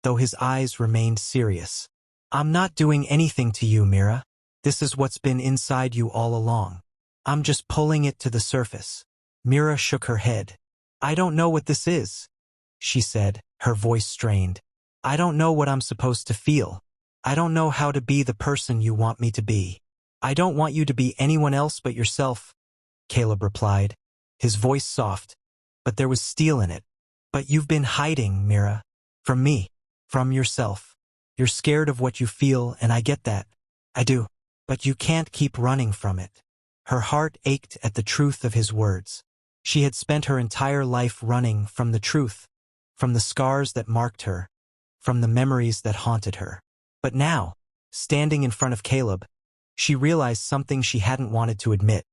though his eyes remained serious. "I'm not doing anything to you, Mira. This is what's been inside you all along. I'm just pulling it to the surface." Mira shook her head. "I don't know what this is," she said, her voice strained. "I don't know what I'm supposed to feel. I don't know how to be the person you want me to be. I don't want you to be anyone else but yourself," Caleb replied, his voice soft, but there was steel in it. "But you've been hiding, Mira. From me. From yourself. You're scared of what you feel, and I get that. I do. But you can't keep running from it." Her heart ached at the truth of his words. She had spent her entire life running from the truth, from the scars that marked her, from the memories that haunted her. But now, standing in front of Caleb, she realized something she hadn't wanted to admit.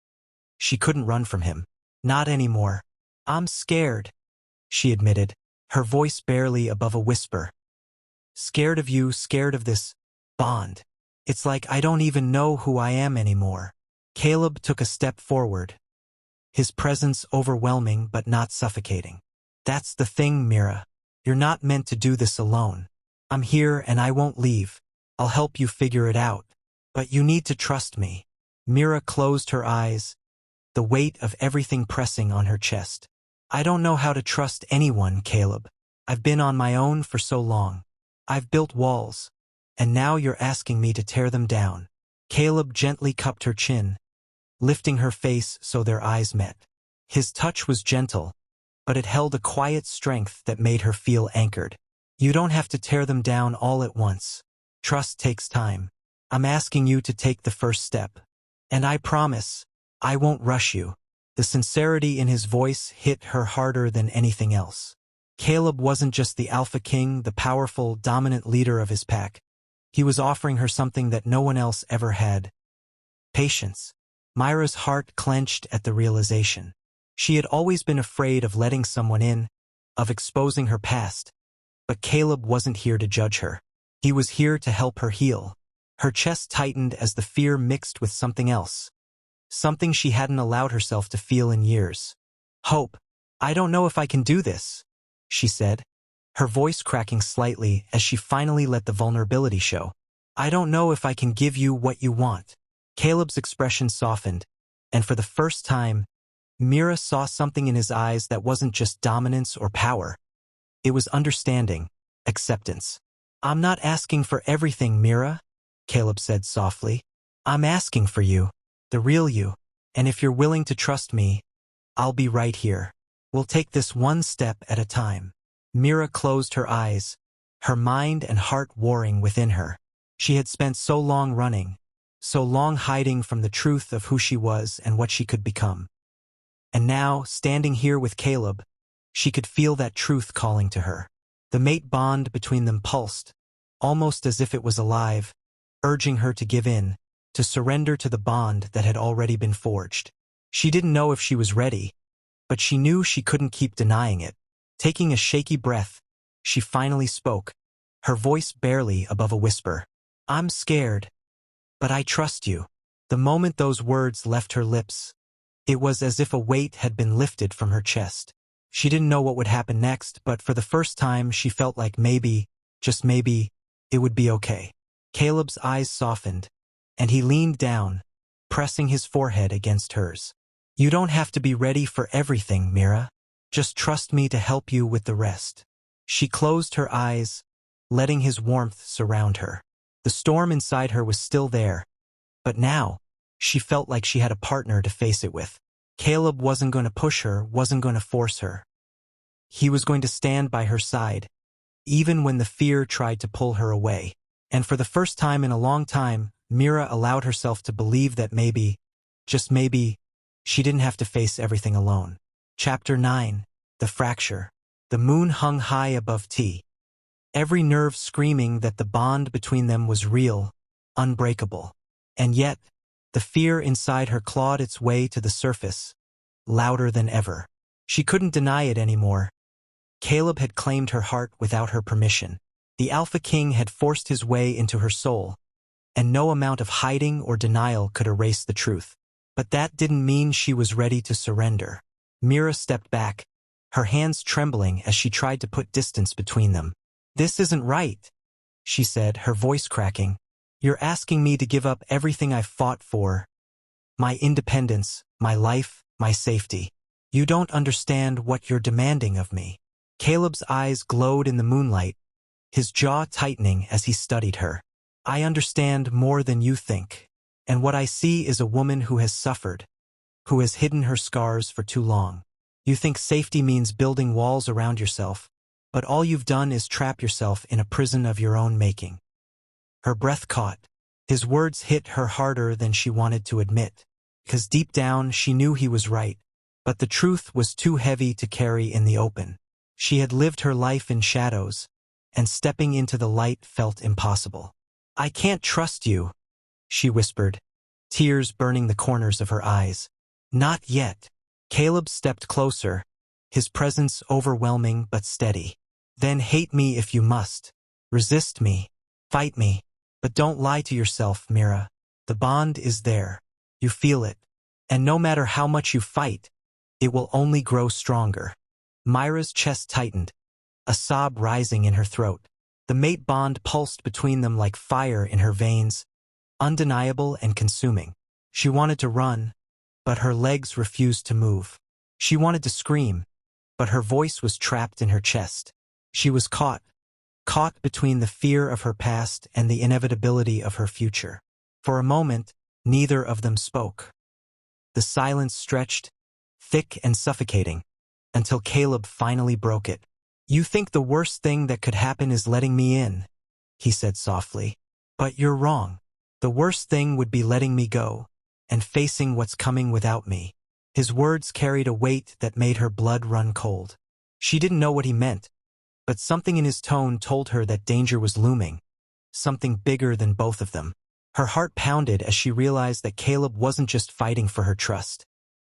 She couldn't run from him. Not anymore. "I'm scared," she admitted, her voice barely above a whisper. "Scared of you, scared of this bond. It's like I don't even know who I am anymore." Caleb took a step forward, his presence overwhelming but not suffocating. "That's the thing, Mira. You're not meant to do this alone. I'm here and I won't leave. I'll help you figure it out. But you need to trust me." Mira closed her eyes, the weight of everything pressing on her chest. "I don't know how to trust anyone, Caleb. I've been on my own for so long. I've built walls, and now you're asking me to tear them down." Caleb gently cupped her chin, lifting her face so their eyes met. His touch was gentle, but it held a quiet strength that made her feel anchored. You don't have to tear them down all at once. Trust takes time. I'm asking you to take the first step. And I promise, I won't rush you. The sincerity in his voice hit her harder than anything else. Caleb wasn't just the alpha king, the powerful, dominant leader of his pack. He was offering her something that no one else ever had. Patience. Myra's heart clenched at the realization. She had always been afraid of letting someone in, of exposing her past. But Caleb wasn't here to judge her. He was here to help her heal. Her chest tightened as the fear mixed with something else. Something she hadn't allowed herself to feel in years. Hope. I don't know if I can do this, she said, her voice cracking slightly as she finally let the vulnerability show. I don't know if I can give you what you want. Caleb's expression softened, and for the first time, Mira saw something in his eyes that wasn't just dominance or power. It was understanding, acceptance. I'm not asking for everything, Mira, Caleb said softly. I'm asking for you, the real you, and if you're willing to trust me, I'll be right here. We'll take this one step at a time. Mira closed her eyes, her mind and heart warring within her. She had spent so long running, so long hiding from the truth of who she was and what she could become. And now, standing here with Caleb, she could feel that truth calling to her. The mate bond between them pulsed, almost as if it was alive, urging her to give in, to surrender to the bond that had already been forged. She didn't know if she was ready, but she knew she couldn't keep denying it. Taking a shaky breath, she finally spoke, her voice barely above a whisper. I'm scared, but I trust you. The moment those words left her lips, it was as if a weight had been lifted from her chest. She didn't know what would happen next, but for the first time she felt like maybe, just maybe, it would be okay. Caleb's eyes softened, and he leaned down, pressing his forehead against hers. You don't have to be ready for everything, Mira. Just trust me to help you with the rest. She closed her eyes, letting his warmth surround her. The storm inside her was still there, but now, she felt like she had a partner to face it with. Caleb wasn't going to push her, wasn't going to force her. He was going to stand by her side, even when the fear tried to pull her away. And for the first time in a long time, Mira allowed herself to believe that maybe, just maybe, she didn't have to face everything alone. Chapter 9. The Fracture. The moon hung high above T, every nerve screaming that the bond between them was real, unbreakable. And yet, the fear inside her clawed its way to the surface, louder than ever. She couldn't deny it anymore. Caleb had claimed her heart without her permission. The Alpha King had forced his way into her soul, and no amount of hiding or denial could erase the truth. But that didn't mean she was ready to surrender. Mira stepped back, her hands trembling as she tried to put distance between them. This isn't right, she said, her voice cracking. You're asking me to give up everything I've fought for. My independence, my life, my safety. You don't understand what you're demanding of me. Caleb's eyes glowed in the moonlight, his jaw tightening as he studied her. I understand more than you think, and what I see is a woman who has suffered, who has hidden her scars for too long. You think safety means building walls around yourself, but all you've done is trap yourself in a prison of your own making. Her breath caught. His words hit her harder than she wanted to admit, because deep down she knew he was right, but the truth was too heavy to carry in the open. She had lived her life in shadows, and stepping into the light felt impossible. I can't trust you, she whispered, tears burning the corners of her eyes. Not yet. Caleb stepped closer, his presence overwhelming but steady. Then hate me if you must. Resist me. Fight me. But don't lie to yourself, Mira. The bond is there. You feel it. And no matter how much you fight, it will only grow stronger. Myra's chest tightened, a sob rising in her throat. The mate bond pulsed between them like fire in her veins, undeniable and consuming. She wanted to run, but her legs refused to move. She wanted to scream, but her voice was trapped in her chest. She was caught between the fear of her past and the inevitability of her future. For a moment, neither of them spoke. The silence stretched, thick and suffocating, until Caleb finally broke it. "You think the worst thing that could happen is letting me in," he said softly. "But you're wrong. The worst thing would be letting me go, and facing what's coming without me." His words carried a weight that made her blood run cold. She didn't know what he meant, but something in his tone told her that danger was looming, something bigger than both of them. Her heart pounded as she realized that Caleb wasn't just fighting for her trust.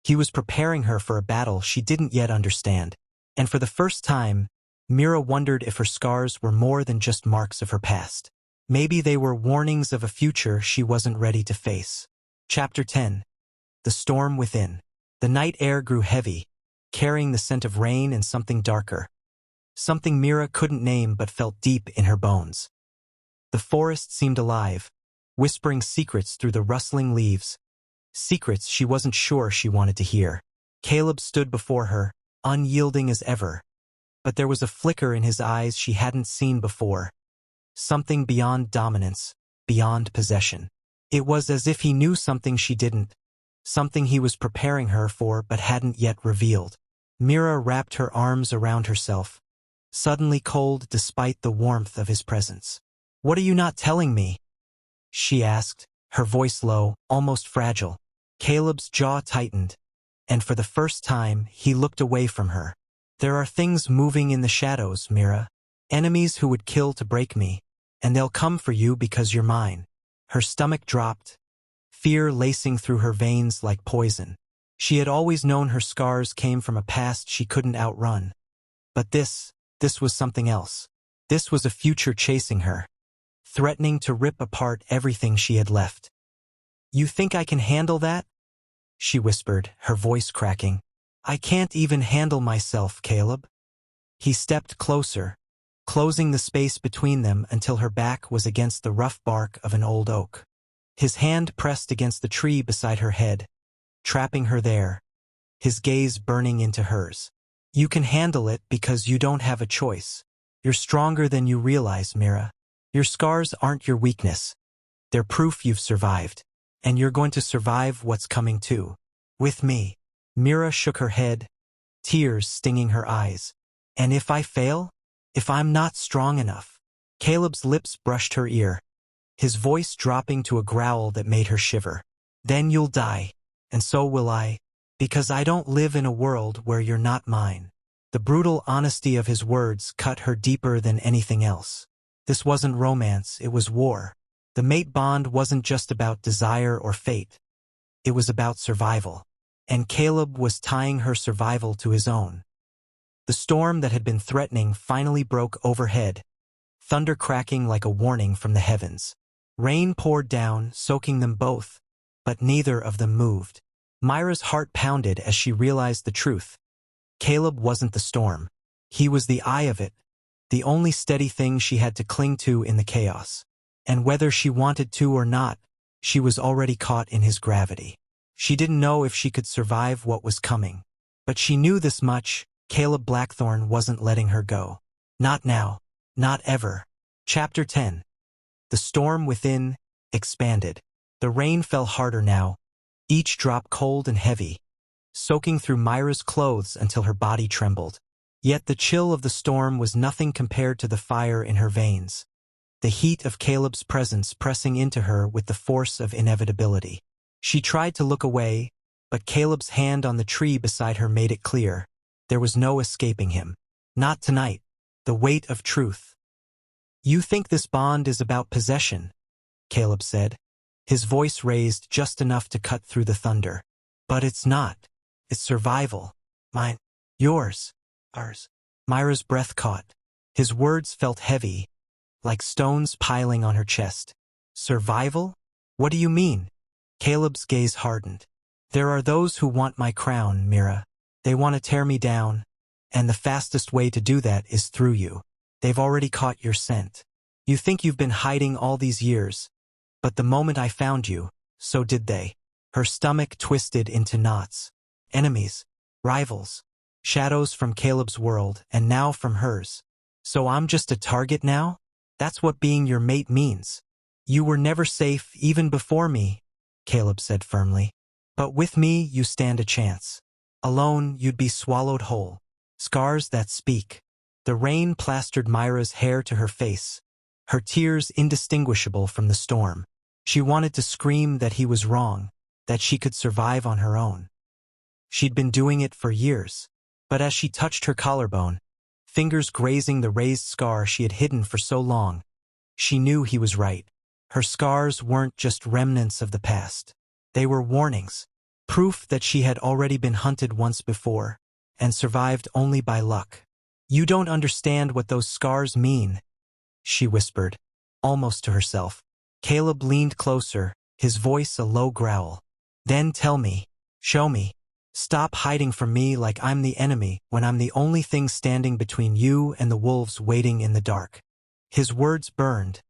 He was preparing her for a battle she didn't yet understand. And for the first time, Mira wondered if her scars were more than just marks of her past. Maybe they were warnings of a future she wasn't ready to face. Chapter 10. The Storm Within. The night air grew heavy, carrying the scent of rain and something darker. Something Mira couldn't name but felt deep in her bones. The forest seemed alive, whispering secrets through the rustling leaves. Secrets she wasn't sure she wanted to hear. Caleb stood before her, unyielding as ever. But there was a flicker in his eyes she hadn't seen before. Something beyond dominance, beyond possession. It was as if he knew something she didn't, something he was preparing her for but hadn't yet revealed. Mira wrapped her arms around herself, suddenly cold despite the warmth of his presence. "What are you not telling me?" she asked, her voice low, almost fragile. Caleb's jaw tightened, and for the first time he looked away from her. "There are things moving in the shadows, Mira. Enemies who would kill to break me, and they'll come for you because you're mine." Her stomach dropped, fear lacing through her veins like poison. She had always known her scars came from a past she couldn't outrun. But this was something else. This was a future chasing her, threatening to rip apart everything she had left. "You think I can handle that?" she whispered, her voice cracking. "I can't even handle myself, Caleb." He stepped closer, closing the space between them until her back was against the rough bark of an old oak. His hand pressed against the tree beside her head, trapping her there, his gaze burning into hers. "You can handle it because you don't have a choice. You're stronger than you realize, Mira. Your scars aren't your weakness. They're proof you've survived. And you're going to survive what's coming too. With me." Mira shook her head, tears stinging her eyes. "And if I fail? If I'm not strong enough?" Caleb's lips brushed her ear, his voice dropping to a growl that made her shiver. "Then you'll die, and so will I, because I don't live in a world where you're not mine." The brutal honesty of his words cut her deeper than anything else. This wasn't romance, it was war. The mate bond wasn't just about desire or fate. It was about survival. And Caleb was tying her survival to his own. The storm that had been threatening finally broke overhead, thunder cracking like a warning from the heavens. Rain poured down, soaking them both, but neither of them moved. Myra's heart pounded as she realized the truth. Caleb wasn't the storm. He was the eye of it, the only steady thing she had to cling to in the chaos. And whether she wanted to or not, she was already caught in his gravity. She didn't know if she could survive what was coming. But she knew this much: Caleb Blackthorne wasn't letting her go. Not now. Not ever. Chapter 10. The storm within expanded. The rain fell harder now, each drop cold and heavy, soaking through Myra's clothes until her body trembled. Yet the chill of the storm was nothing compared to the fire in her veins, the heat of Caleb's presence pressing into her with the force of inevitability. She tried to look away, but Caleb's hand on the tree beside her made it clear. There was no escaping him. Not tonight. The weight of truth. "You think this bond is about possession," Caleb said, his voice raised just enough to cut through the thunder. "But it's not. It's survival. Mine. Yours. Ours." Myra's breath caught. His words felt heavy, like stones piling on her chest. "Survival? What do you mean?" Caleb's gaze hardened. "There are those who want my crown, Mira. They want to tear me down, and the fastest way to do that is through you. They've already caught your scent. You think you've been hiding all these years, but the moment I found you, so did they." Her stomach twisted into knots. Enemies, rivals, shadows from Caleb's world, and now from hers. "So I'm just a target now? That's what being your mate means." "You were never safe even before me," Caleb said firmly. But with me, you stand a chance. Alone, you'd be swallowed whole. Scars that speak. The rain plastered Myra's hair to her face, her tears indistinguishable from the storm. She wanted to scream that he was wrong, that she could survive on her own. She'd been doing it for years. But as she touched her collarbone, fingers grazing the raised scar she had hidden for so long, she knew he was right. Her scars weren't just remnants of the past. They were warnings, proof that she had already been hunted once before, and survived only by luck. "You don't understand what those scars mean," she whispered, almost to herself. Caleb leaned closer, his voice a low growl. "Then tell me. Show me. Stop hiding from me like I'm the enemy when I'm the only thing standing between you and the wolves waiting in the dark." His words burned,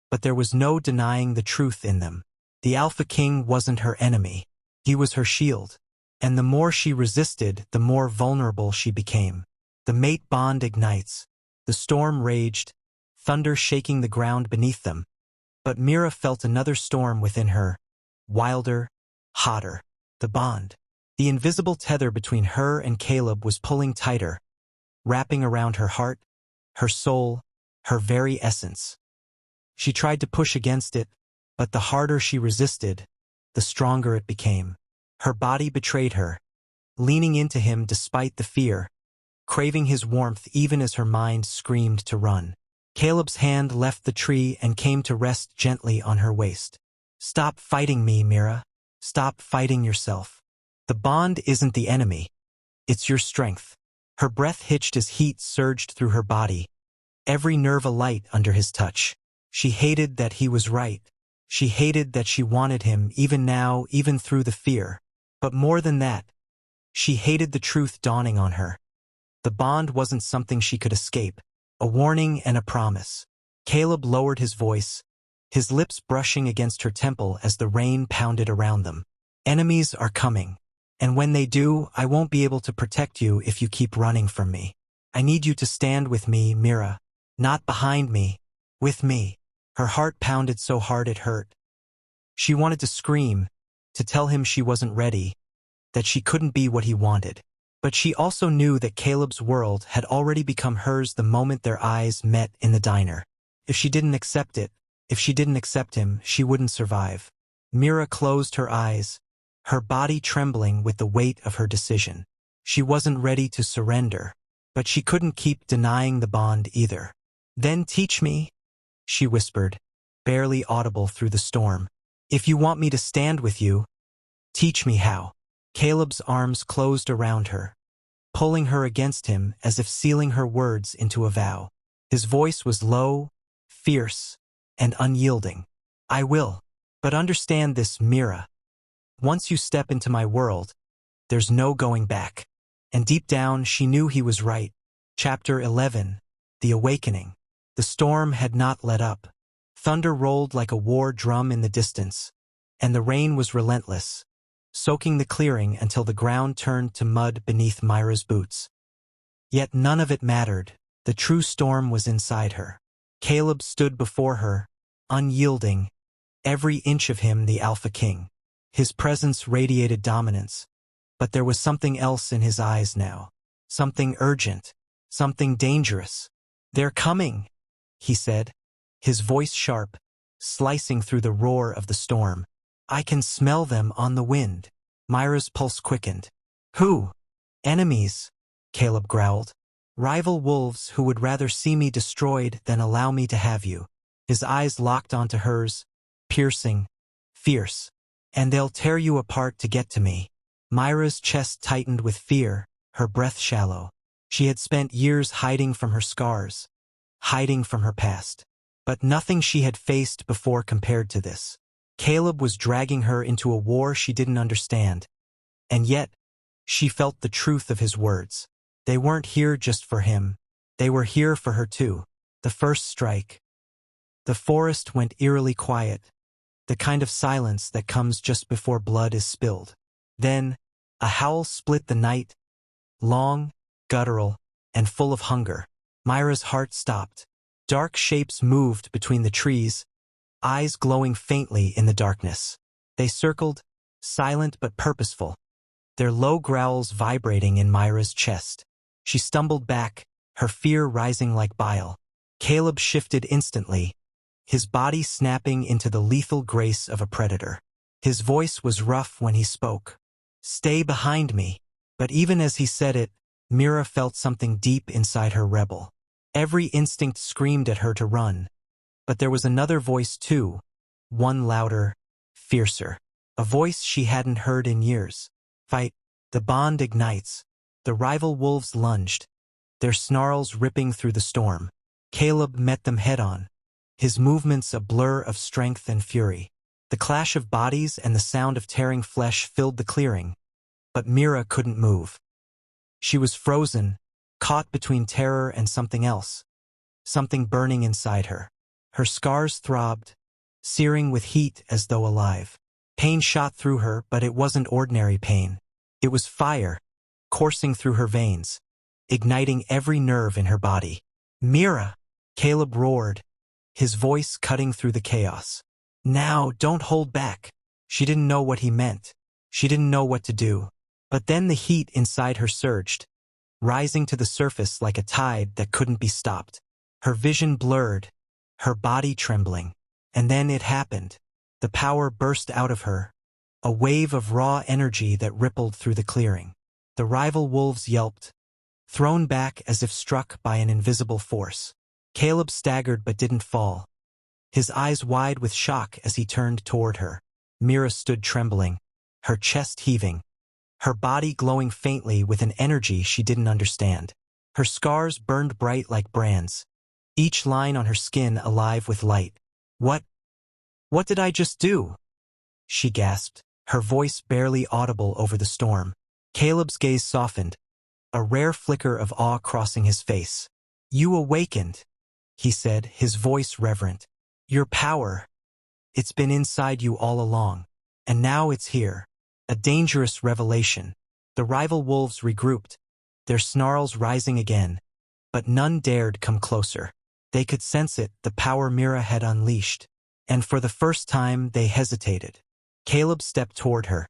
but there was no denying the truth in them. The Alpha King wasn't her enemy. He was her shield. And the more she resisted, the more vulnerable she became. The mate bond ignites. The storm raged, thunder shaking the ground beneath them. But Mira felt another storm within her, wilder, hotter. The bond. The invisible tether between her and Caleb was pulling tighter, wrapping around her heart, her soul, her very essence. She tried to push against it, but the harder she resisted, the stronger it became. Her body betrayed her, leaning into him despite the fear, craving his warmth even as her mind screamed to run. Caleb's hand left the tree and came to rest gently on her waist. "Stop fighting me, Mira. Stop fighting yourself. The bond isn't the enemy. It's your strength." Her breath hitched as heat surged through her body, every nerve alight under his touch. She hated that he was right. She hated that she wanted him even now, even through the fear. But more than that, she hated the truth dawning on her. The bond wasn't something she could escape, a warning and a promise. Caleb lowered his voice, his lips brushing against her temple as the rain pounded around them. "Enemies are coming. And when they do, I won't be able to protect you if you keep running from me. I need you to stand with me, Mira. Not behind me, with me." Her heart pounded so hard it hurt. She wanted to scream, to tell him she wasn't ready, that she couldn't be what he wanted. But she also knew that Caleb's world had already become hers the moment their eyes met in the diner. If she didn't accept it, if she didn't accept him, she wouldn't survive. Mira closed her eyes, her body trembling with the weight of her decision. She wasn't ready to surrender, but she couldn't keep denying the bond either. "Then teach me," she whispered, barely audible through the storm. "If you want me to stand with you, teach me how." Caleb's arms closed around her, pulling her against him as if sealing her words into a vow. His voice was low, fierce, and unyielding. "I will. But understand this, Mira. Once you step into my world, there's no going back." And deep down, she knew he was right. Chapter 11. The Awakening. The storm had not let up. Thunder rolled like a war drum in the distance, and the rain was relentless, soaking the clearing until the ground turned to mud beneath Myra's boots. Yet none of it mattered. The true storm was inside her. Caleb stood before her, unyielding, every inch of him the Alpha King. His presence radiated dominance, but there was something else in his eyes now. Something urgent, something dangerous. "They're coming," he said, his voice sharp, slicing through the roar of the storm. "I can smell them on the wind." Myra's pulse quickened. "Who?" "Enemies," Caleb growled. "Rival wolves who would rather see me destroyed than allow me to have you." His eyes locked onto hers, piercing, fierce. "And they'll tear you apart to get to me." Myra's chest tightened with fear, her breath shallow. She had spent years hiding from her scars, hiding from her past. But nothing she had faced before compared to this. Caleb was dragging her into a war she didn't understand. And yet, she felt the truth of his words. They weren't here just for him. They were here for her too. The first strike. The forest went eerily quiet, the kind of silence that comes just before blood is spilled. Then, a howl split the night, long, guttural, and full of hunger. Myra's heart stopped. Dark shapes moved between the trees, eyes glowing faintly in the darkness. They circled, silent but purposeful, their low growls vibrating in Myra's chest. She stumbled back, her fear rising like bile. Caleb shifted instantly, his body snapping into the lethal grace of a predator. His voice was rough when he spoke. "Stay behind me." But even as he said it, Mira felt something deep inside her rebel. Every instinct screamed at her to run. But there was another voice too, one louder, fiercer. A voice she hadn't heard in years. "Fight." The bond ignites. The rival wolves lunged, their snarls ripping through the storm. Caleb met them head-on, his movements a blur of strength and fury. The clash of bodies and the sound of tearing flesh filled the clearing, but Mira couldn't move. She was frozen, caught between terror and something else, something burning inside her. Her scars throbbed, searing with heat as though alive. Pain shot through her, but it wasn't ordinary pain. It was fire, coursing through her veins, igniting every nerve in her body. "Mira!" Caleb roared, his voice cutting through the chaos. "Now, don't hold back." She didn't know what he meant. She didn't know what to do. But then the heat inside her surged, rising to the surface like a tide that couldn't be stopped. Her vision blurred, her body trembling. And then it happened. The power burst out of her, a wave of raw energy that rippled through the clearing. The rival wolves yelped, thrown back as if struck by an invisible force. Caleb staggered but didn't fall, his eyes wide with shock as he turned toward her. Mira stood trembling, her chest heaving, her body glowing faintly with an energy she didn't understand. Her scars burned bright like brands, each line on her skin alive with light. What did I just do?" she gasped, her voice barely audible over the storm. Caleb's gaze softened, a rare flicker of awe crossing his face. "You awakened," he said, his voice reverent. "Your power, it's been inside you all along, and now it's here." A dangerous revelation. The rival wolves regrouped, their snarls rising again, but none dared come closer. They could sense it, the power Mira had unleashed, and for the first time they hesitated. Caleb stepped toward her,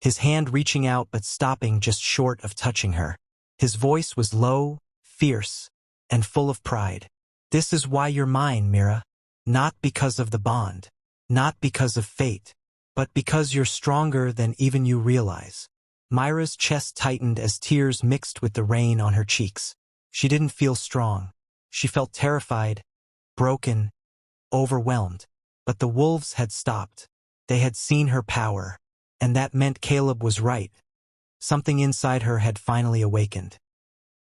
his hand reaching out but stopping just short of touching her. His voice was low, fierce, and full of pride. "This is why you're mine, Mira. Not because of the bond, not because of fate, but because you're stronger than even you realize." Myra's chest tightened as tears mixed with the rain on her cheeks. She didn't feel strong. She felt terrified, broken, overwhelmed. But the wolves had stopped. They had seen her power, and that meant Caleb was right. Something inside her had finally awakened.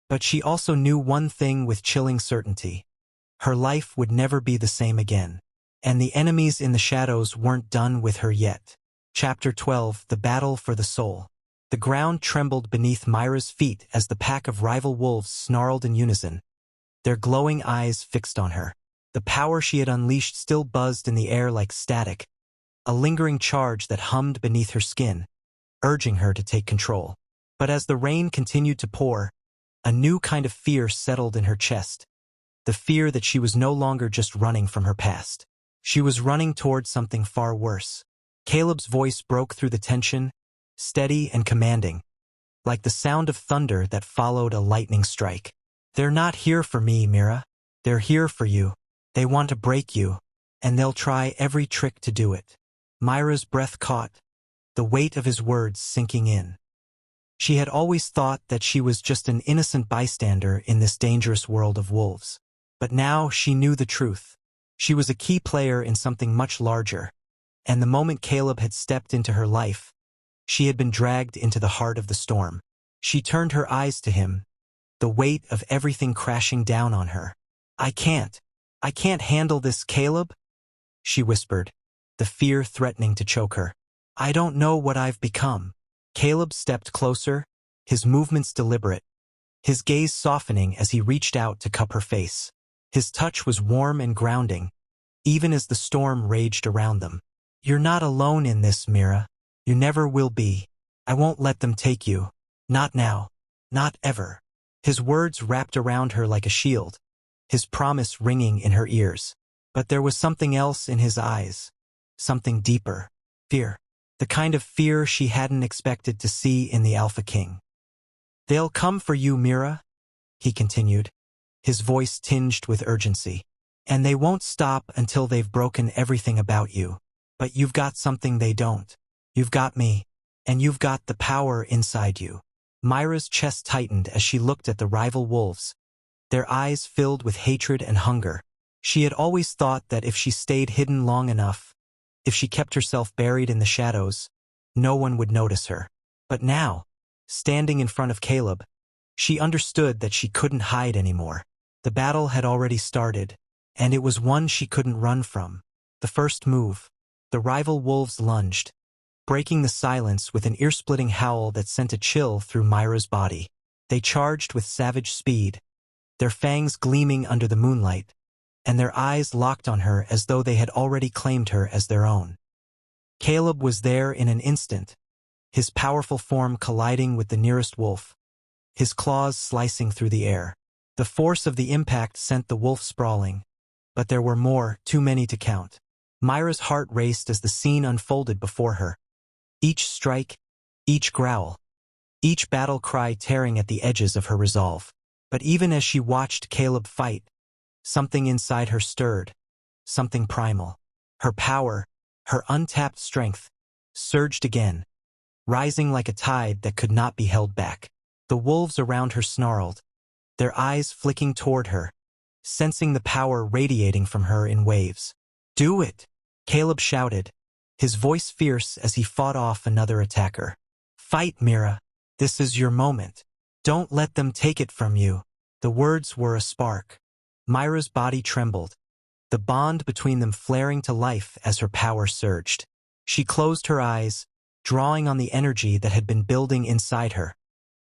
But she also knew one thing with chilling certainty. Her life would never be the same again. And the enemies in the shadows weren't done with her yet. Chapter 12: The Battle for the Soul. The ground trembled beneath Myra's feet as the pack of rival wolves snarled in unison, their glowing eyes fixed on her. The power she had unleashed still buzzed in the air like static, a lingering charge that hummed beneath her skin, urging her to take control. But as the rain continued to pour, a new kind of fear settled in her chest, the fear that she was no longer just running from her past. She was running toward something far worse. Caleb's voice broke through the tension, steady and commanding, like the sound of thunder that followed a lightning strike. "They're not here for me, Mira. They're here for you. They want to break you, and they'll try every trick to do it." Myra's breath caught, the weight of his words sinking in. She had always thought that she was just an innocent bystander in this dangerous world of wolves. But now she knew the truth. She was a key player in something much larger, and the moment Caleb had stepped into her life, she had been dragged into the heart of the storm. She turned her eyes to him, the weight of everything crashing down on her. I can't handle this, Caleb," she whispered, the fear threatening to choke her. "I don't know what I've become." Caleb stepped closer, his movements deliberate, his gaze softening as he reached out to cup her face. His touch was warm and grounding, even as the storm raged around them. "You're not alone in this, Mira. You never will be. I won't let them take you. Not now. Not ever." His words wrapped around her like a shield, his promise ringing in her ears. But there was something else in his eyes, something deeper. Fear. the kind of fear she hadn't expected to see in the Alpha King. "They'll come for you, Mira," he continued, his voice tinged with urgency. "And they won't stop until they've broken everything about you. But you've got something they don't. You've got me, and you've got the power inside you." Myra's chest tightened as she looked at the rival wolves, their eyes filled with hatred and hunger. She had always thought that if she stayed hidden long enough, if she kept herself buried in the shadows, no one would notice her. But now, standing in front of Caleb, she understood that she couldn't hide anymore. The battle had already started, and it was one she couldn't run from. The first move, the rival wolves lunged, breaking the silence with an ear-splitting howl that sent a chill through Myra's body. They charged with savage speed, their fangs gleaming under the moonlight, and their eyes locked on her as though they had already claimed her as their own. Caleb was there in an instant, his powerful form colliding with the nearest wolf, his claws slicing through the air. The force of the impact sent the wolf sprawling, but there were more, too many to count. Myra's heart raced as the scene unfolded before her. Each strike, each growl, each battle cry tearing at the edges of her resolve. But even as she watched Caleb fight, something inside her stirred, something primal. Her power, her untapped strength, surged again, rising like a tide that could not be held back. The wolves around her snarled, their eyes flicking toward her, sensing the power radiating from her in waves. "Do it!" Caleb shouted, his voice fierce as he fought off another attacker. "Fight, Mira. This is your moment. Don't let them take it from you." The words were a spark. Myra's body trembled, the bond between them flaring to life as her power surged. She closed her eyes, drawing on the energy that had been building inside her,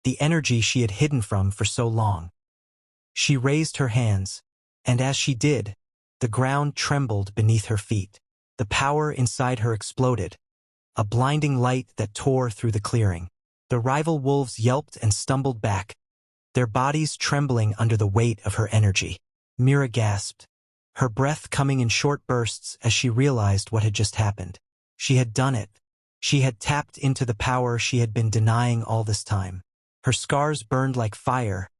the energy she had hidden from for so long. She raised her hands, and as she did, the ground trembled beneath her feet. The power inside her exploded, a blinding light that tore through the clearing. The rival wolves yelped and stumbled back, their bodies trembling under the weight of her energy. Mira gasped, her breath coming in short bursts as she realized what had just happened. She had done it. She had tapped into the power she had been denying all this time. Her scars burned like fire,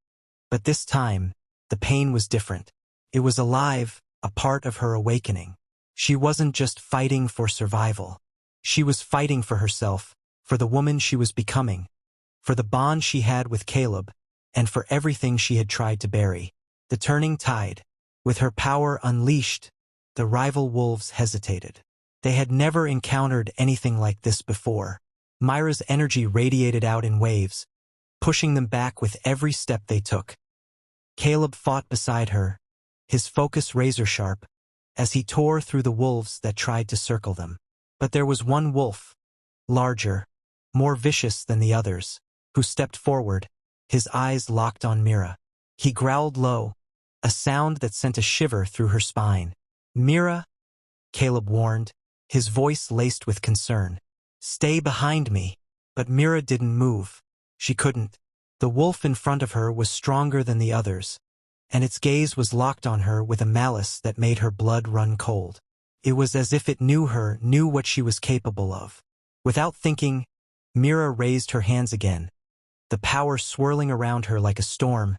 but this time, the pain was different. It was alive, a part of her awakening. She wasn't just fighting for survival. She was fighting for herself, for the woman she was becoming, for the bond she had with Caleb, and for everything she had tried to bury. The turning tide. With her power unleashed, the rival wolves hesitated. They had never encountered anything like this before. Myra's energy radiated out in waves, pushing them back with every step they took. Caleb fought beside her, his focus razor-sharp, as he tore through the wolves that tried to circle them. But there was one wolf, larger, more vicious than the others, who stepped forward, his eyes locked on Mira. He growled low, a sound that sent a shiver through her spine. "Mira," Caleb warned, his voice laced with concern. "Stay behind me." But Mira didn't move. She couldn't. The wolf in front of her was stronger than the others, and its gaze was locked on her with a malice that made her blood run cold. It was as if it knew her, knew what she was capable of. Without thinking, Mira raised her hands again, the power swirling around her like a storm,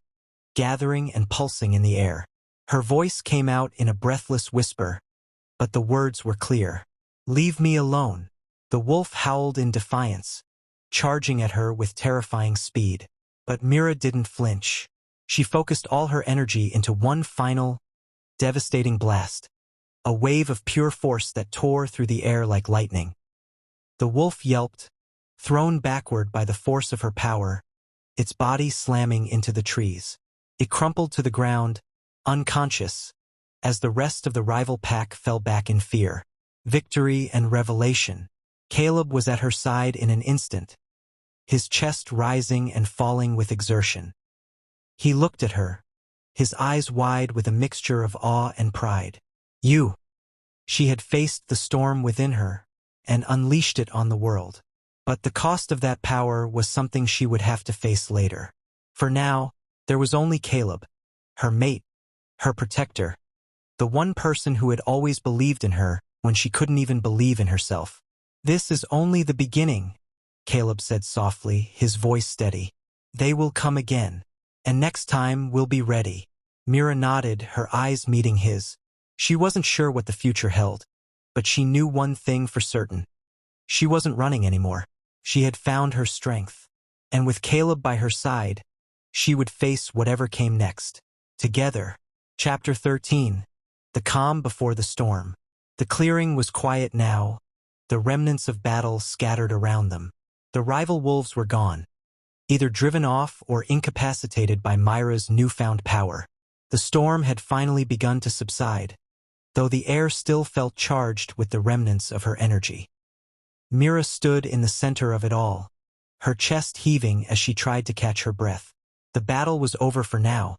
gathering and pulsing in the air. Her voice came out in a breathless whisper, but the words were clear. "Leave me alone." The wolf howled in defiance, charging at her with terrifying speed. But Mira didn't flinch. She focused all her energy into one final, devastating blast, a wave of pure force that tore through the air like lightning. The wolf yelped, thrown backward by the force of her power, its body slamming into the trees. It crumpled to the ground, unconscious, as the rest of the rival pack fell back in fear. Victory and revelation. Caleb was at her side in an instant, his chest rising and falling with exertion. He looked at her, his eyes wide with a mixture of awe and pride. "You." She had faced the storm within her and unleashed it on the world. But the cost of that power was something she would have to face later. For now, there was only Caleb, her mate, her protector, the one person who had always believed in her when she couldn't even believe in herself. This is only the beginning, Caleb said softly, his voice steady. They will come again. And next time we'll be ready. Mira nodded, her eyes meeting his. She wasn't sure what the future held, but she knew one thing for certain. She wasn't running anymore. She had found her strength. And with Caleb by her side, she would face whatever came next. Together. Chapter 13. The calm before the storm. The clearing was quiet now, the remnants of battle scattered around them. The rival wolves were gone, either driven off or incapacitated by Myra's newfound power. The storm had finally begun to subside, though the air still felt charged with the remnants of her energy. Mira stood in the center of it all, her chest heaving as she tried to catch her breath. The battle was over for now,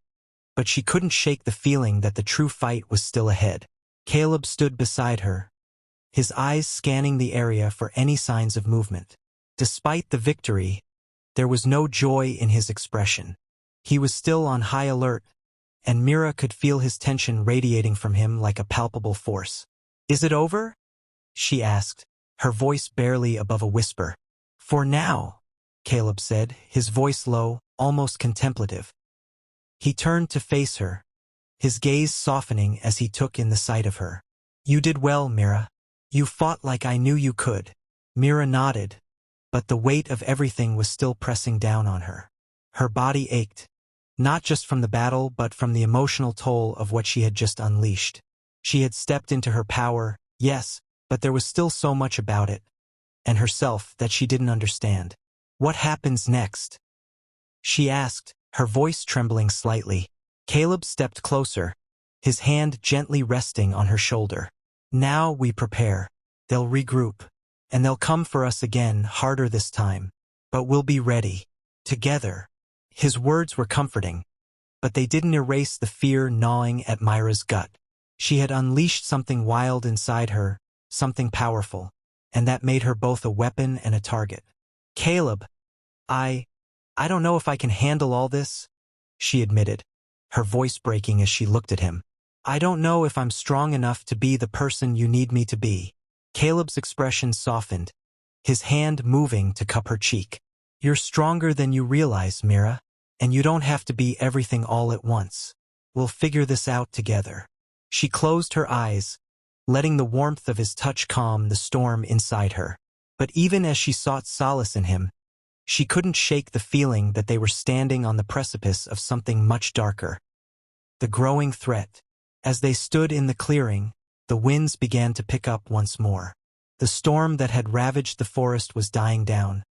but she couldn't shake the feeling that the true fight was still ahead. Caleb stood beside her, his eyes scanning the area for any signs of movement. Despite the victory, there was no joy in his expression. He was still on high alert, and Mira could feel his tension radiating from him like a palpable force. "Is it over?" she asked, her voice barely above a whisper. "For now," Caleb said, his voice low, almost contemplative. He turned to face her, his gaze softening as he took in the sight of her. "You did well, Mira. You fought like I knew you could." Mira nodded, but the weight of everything was still pressing down on her. Her body ached, not just from the battle but from the emotional toll of what she had just unleashed. She had stepped into her power, yes, but there was still so much about it, and herself, that she didn't understand. "What happens next?" she asked, her voice trembling slightly. Caleb stepped closer, his hand gently resting on her shoulder. "Now we prepare. They'll regroup, and they'll come for us again, harder this time. But we'll be ready. Together." His words were comforting, but they didn't erase the fear gnawing at Myra's gut. She had unleashed something wild inside her, something powerful, and that made her both a weapon and a target. "Caleb, I don't know if I can handle all this," she admitted, her voice breaking as she looked at him. "I don't know if I'm strong enough to be the person you need me to be." Caleb's expression softened, his hand moving to cup her cheek. "You're stronger than you realize, Mira, and you don't have to be everything all at once. We'll figure this out together." She closed her eyes, letting the warmth of his touch calm the storm inside her. But even as she sought solace in him, she couldn't shake the feeling that they were standing on the precipice of something much darker. The growing threat. As they stood in the clearing, the winds began to pick up once more. The storm that had ravaged the forest was dying down,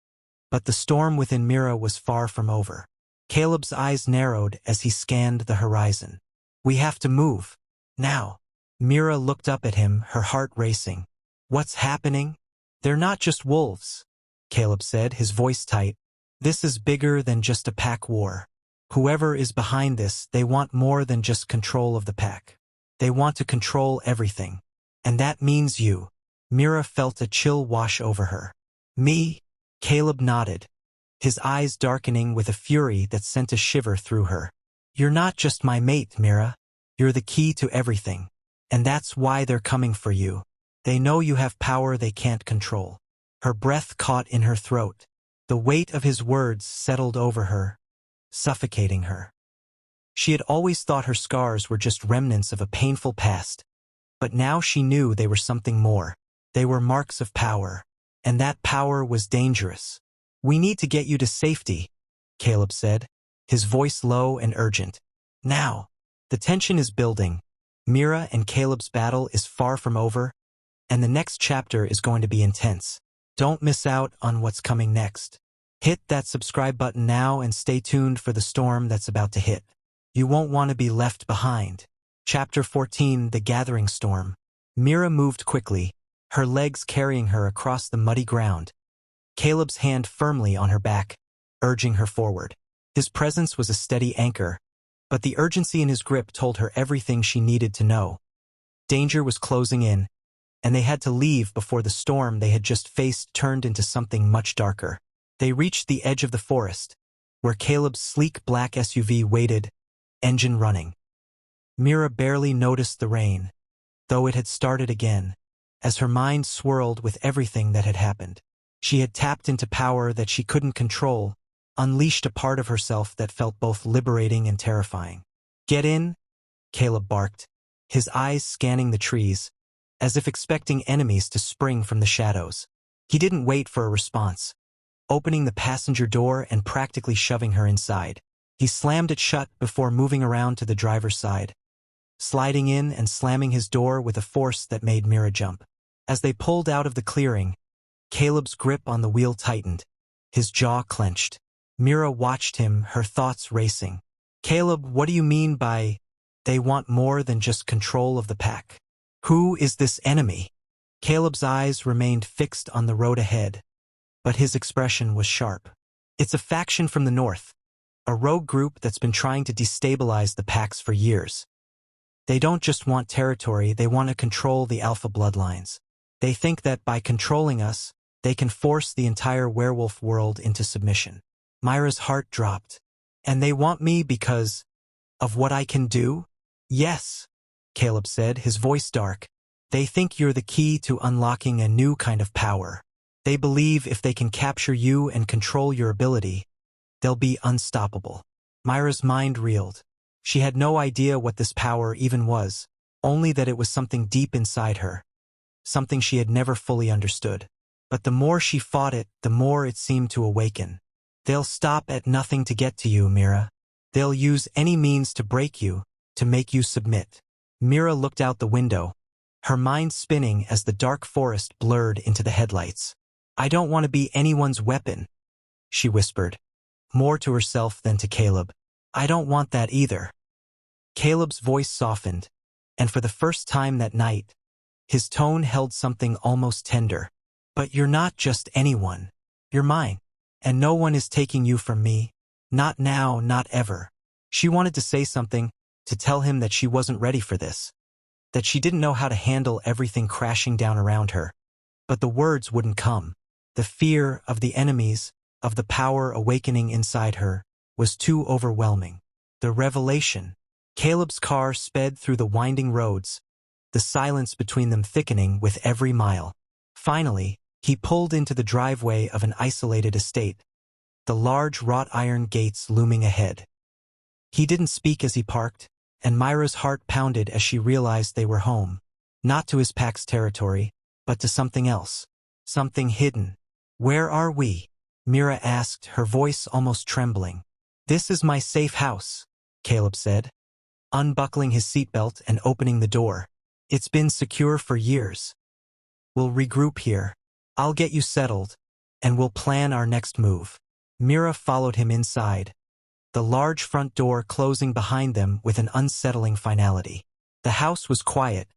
but the storm within Mira was far from over. Caleb's eyes narrowed as he scanned the horizon. "We have to move. Now." Mira looked up at him, her heart racing. "What's happening?" "They're not just wolves," Caleb said, his voice tight. "This is bigger than just a pack war. Whoever is behind this, they want more than just control of the pack. They want to control everything. And that means you." Mira felt a chill wash over her. "Me?" Caleb nodded, his eyes darkening with a fury that sent a shiver through her. "You're not just my mate, Mira. You're the key to everything. And that's why they're coming for you. They know you have power they can't control." Her breath caught in her throat. The weight of his words settled over her, suffocating her. She had always thought her scars were just remnants of a painful past, but now she knew they were something more. They were marks of power, and that power was dangerous. "We need to get you to safety," Caleb said, his voice low and urgent. "Now." The tension is building. Mira and Caleb's battle is far from over, and the next chapter is going to be intense. Don't miss out on what's coming next. Hit that subscribe button now and stay tuned for the storm that's about to hit. You won't want to be left behind. Chapter 14, The Gathering Storm. Mira moved quickly, her legs carrying her across the muddy ground, Caleb's hand firmly on her back, urging her forward. His presence was a steady anchor, but the urgency in his grip told her everything she needed to know. Danger was closing in, and they had to leave before the storm they had just faced turned into something much darker. They reached the edge of the forest, where Caleb's sleek black SUV waited, engine running. Mira barely noticed the rain, though it had started again, as her mind swirled with everything that had happened. She had tapped into power that she couldn't control, unleashed a part of herself that felt both liberating and terrifying. "Get in," Caleb barked, his eyes scanning the trees, as if expecting enemies to spring from the shadows. He didn't wait for a response, opening the passenger door and practically shoving her inside. He slammed it shut before moving around to the driver's side, sliding in and slamming his door with a force that made Mira jump. As they pulled out of the clearing, Caleb's grip on the wheel tightened, his jaw clenched. Mira watched him, her thoughts racing. "Caleb, what do you mean by, they want more than just control of the pack? Who is this enemy?" Caleb's eyes remained fixed on the road ahead, but his expression was sharp. "It's a faction from the north, a rogue group that's been trying to destabilize the packs for years. They don't just want territory, they want to control the alpha bloodlines. They think that by controlling us, they can force the entire werewolf world into submission." Myra's heart dropped. "And they want me because of what I can do?" "Yes," Caleb said, his voice dark. "They think you're the key to unlocking a new kind of power. They believe if they can capture you and control your ability, they'll be unstoppable." Myra's mind reeled. She had no idea what this power even was, only that it was something deep inside her, something she had never fully understood. But the more she fought it, the more it seemed to awaken. "They'll stop at nothing to get to you, Mira. They'll use any means to break you, to make you submit." Mira looked out the window, her mind spinning as the dark forest blurred into the headlights. "I don't want to be anyone's weapon," she whispered, more to herself than to Caleb. "I don't want that either." Caleb's voice softened, and for the first time that night, his tone held something almost tender. "But you're not just anyone. You're mine. And no one is taking you from me. Not now, not ever." She wanted to say something, to tell him that she wasn't ready for this, that she didn't know how to handle everything crashing down around her. But the words wouldn't come. The fear of the enemies, of the power awakening inside her, was too overwhelming. The revelation. Caleb's car sped through the winding roads, the silence between them thickening with every mile. Finally, he pulled into the driveway of an isolated estate, the large wrought iron gates looming ahead. He didn't speak as he parked, and Myra's heart pounded as she realized they were home, not to his pack's territory, but to something else, something hidden. "Where are we?" Mira asked, her voice almost trembling. "This is my safe house," Caleb said, unbuckling his seatbelt and opening the door. "It's been secure for years. We'll regroup here. I'll get you settled, and we'll plan our next move." Mira followed him inside, the large front door closing behind them with an unsettling finality. The house was quiet,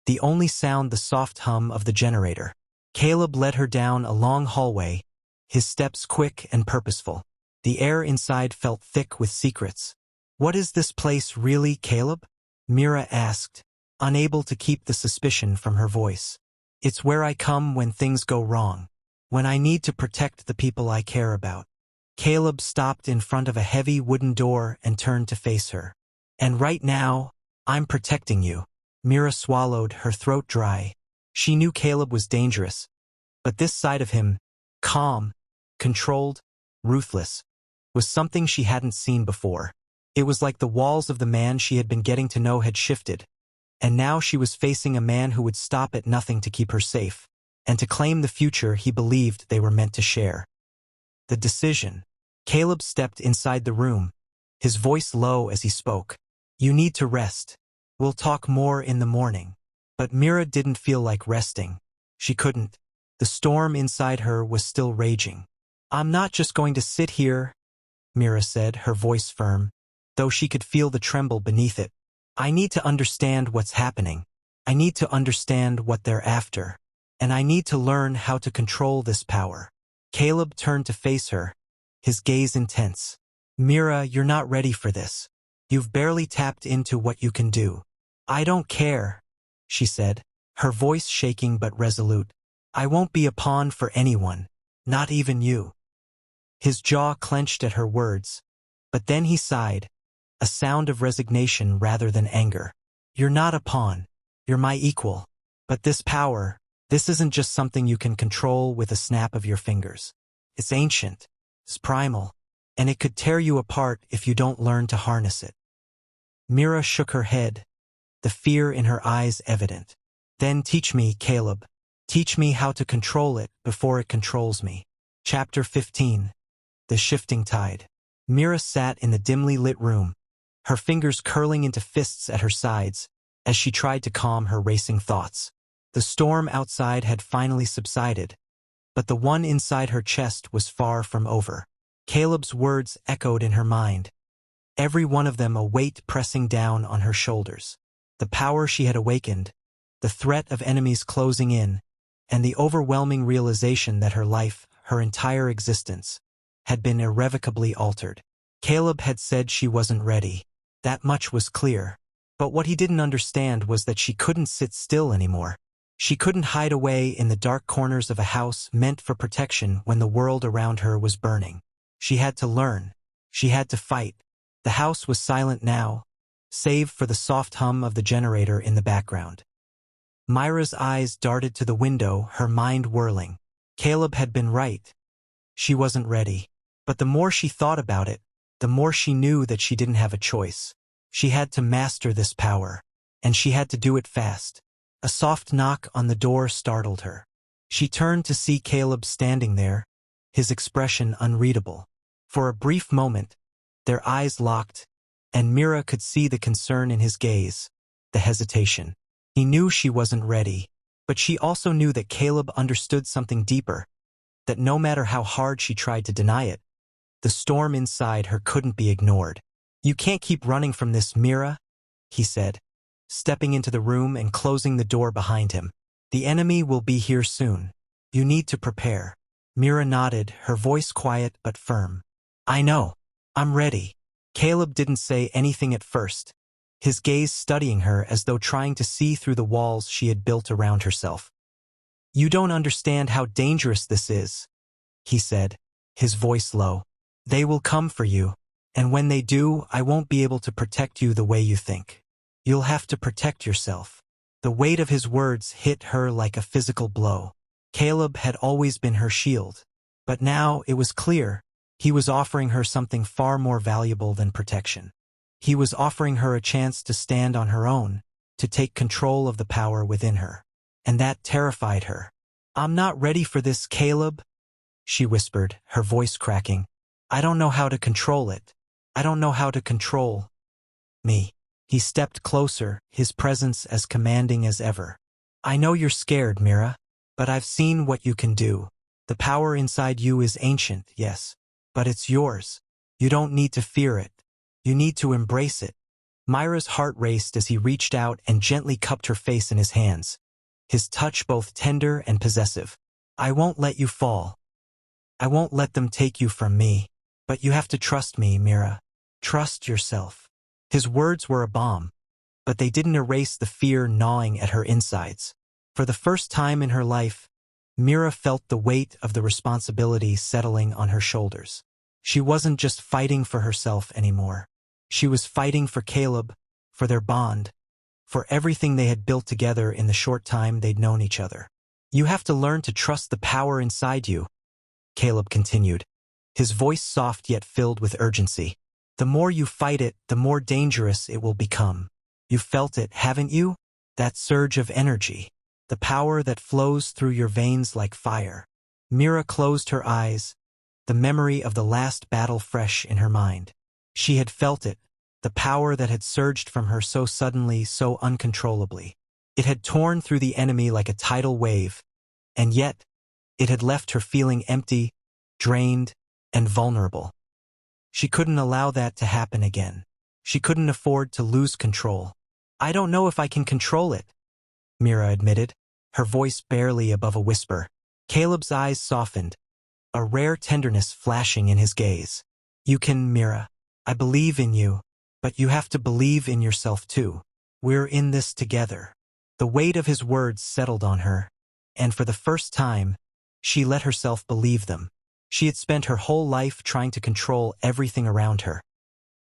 the only sound the soft hum of the generator. Caleb led her down a long hallway, his steps quick and purposeful. The air inside felt thick with secrets. "What is this place really, Caleb?" Mira asked, unable to keep the suspicion from her voice. "It's where I come when things go wrong, when I need to protect the people I care about." Caleb stopped in front of a heavy wooden door and turned to face her. "And right now, I'm protecting you." Mira swallowed, her throat dry. She knew Caleb was dangerous, but this side of him, calm, controlled, ruthless, was something she hadn't seen before. It was like the walls of the man she had been getting to know had shifted, and now she was facing a man who would stop at nothing to keep her safe, and to claim the future he believed they were meant to share. The decision. Caleb stepped inside the room, his voice low as he spoke. "You need to rest. We'll talk more in the morning." But Mira didn't feel like resting. She couldn't. The storm inside her was still raging. "I'm not just going to sit here," Mira said, her voice firm, though she could feel the tremble beneath it. "I need to understand what's happening. I need to understand what they're after. And I need to learn how to control this power." Caleb turned to face her, his gaze intense. "Mira, you're not ready for this. You've barely tapped into what you can do." "I don't care," she said, her voice shaking but resolute. "I won't be a pawn for anyone, not even you." His jaw clenched at her words, but then he sighed, a sound of resignation rather than anger. "You're not a pawn. You're my equal. But this power, This isn't just something you can control with a snap of your fingers. It's ancient, it's primal, and it could tear you apart if you don't learn to harness it. Mira shook her head, the fear in her eyes evident. Then teach me, Caleb. Teach me how to control it before it controls me. Chapter 15. The Shifting Tide. Mira sat in the dimly lit room, her fingers curling into fists at her sides as she tried to calm her racing thoughts. The storm outside had finally subsided, but the one inside her chest was far from over. Caleb's words echoed in her mind, every one of them a weight pressing down on her shoulders. The power she had awakened, the threat of enemies closing in, and the overwhelming realization that her life, her entire existence, had been irrevocably altered. Caleb had said she wasn't ready. That much was clear. But what he didn't understand was that she couldn't sit still anymore. She couldn't hide away in the dark corners of a house meant for protection when the world around her was burning. She had to learn. She had to fight. The house was silent now, save for the soft hum of the generator in the background. Myra's eyes darted to the window, her mind whirling. Caleb had been right. She wasn't ready. But the more she thought about it, the more she knew that she didn't have a choice. She had to master this power, and she had to do it fast. A soft knock on the door startled her. She turned to see Caleb standing there, his expression unreadable. For a brief moment, their eyes locked, and Mira could see the concern in his gaze, the hesitation. He knew she wasn't ready, but she also knew that Caleb understood something deeper, that no matter how hard she tried to deny it, the storm inside her couldn't be ignored. "You can't keep running from this, Mira," he said, stepping into the room and closing the door behind him. "The enemy will be here soon. You need to prepare." Mira nodded, her voice quiet but firm. "I know. I'm ready." Caleb didn't say anything at first, his gaze studying her as though trying to see through the walls she had built around herself. "You don't understand how dangerous this is," he said, his voice low. "They will come for you, and when they do, I won't be able to protect you the way you think. You'll have to protect yourself." The weight of his words hit her like a physical blow. Caleb had always been her shield, but now it was clear he was offering her something far more valuable than protection. He was offering her a chance to stand on her own, to take control of the power within her. And that terrified her. "I'm not ready for this, Caleb," she whispered, her voice cracking. "I don't know how to control it. I don't know how to control me." He stepped closer, his presence as commanding as ever. "I know you're scared, Mira, but I've seen what you can do. The power inside you is ancient, yes, but it's yours. You don't need to fear it. You need to embrace it." Myra's heart raced as he reached out and gently cupped her face in his hands, his touch both tender and possessive. "I won't let you fall. I won't let them take you from me. But you have to trust me, Mira. Trust yourself." His words were a balm, but they didn't erase the fear gnawing at her insides. For the first time in her life, Mira felt the weight of the responsibility settling on her shoulders. She wasn't just fighting for herself anymore. She was fighting for Caleb, for their bond, for everything they had built together in the short time they'd known each other. "You have to learn to trust the power inside you," Caleb continued, his voice soft yet filled with urgency. "The more you fight it, the more dangerous it will become. You've felt it, haven't you? That surge of energy, the power that flows through your veins like fire." Mira closed her eyes, the memory of the last battle fresh in her mind. She had felt it, the power that had surged from her so suddenly, so uncontrollably. It had torn through the enemy like a tidal wave, and yet it had left her feeling empty, drained, and vulnerable. She couldn't allow that to happen again. She couldn't afford to lose control. "I don't know if I can control it," Mira admitted, her voice barely above a whisper. Caleb's eyes softened, a rare tenderness flashing in his gaze. "You can, Mira. I believe in you, but you have to believe in yourself too. We're in this together." The weight of his words settled on her, and for the first time, she let herself believe them. She had spent her whole life trying to control everything around her.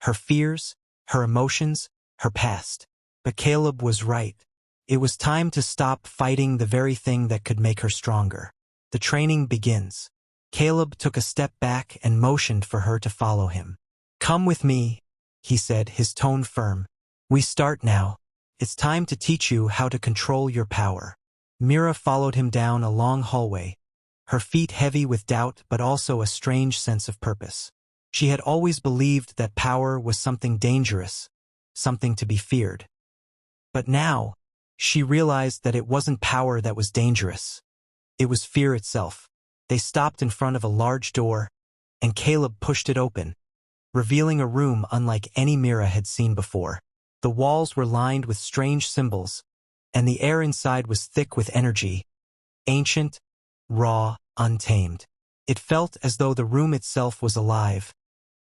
Her fears, her emotions, her past. But Caleb was right. It was time to stop fighting the very thing that could make her stronger. The training begins. Caleb took a step back and motioned for her to follow him. "Come with me," he said, his tone firm. "We start now. It's time to teach you how to control your power." Mira followed him down a long hallway, her feet heavy with doubt but also a strange sense of purpose. She had always believed that power was something dangerous, something to be feared. But now, she realized that it wasn't power that was dangerous. It was fear itself. They stopped in front of a large door, and Caleb pushed it open, revealing a room unlike any Mira had seen before. The walls were lined with strange symbols, and the air inside was thick with energy, ancient, raw, untamed. It felt as though the room itself was alive,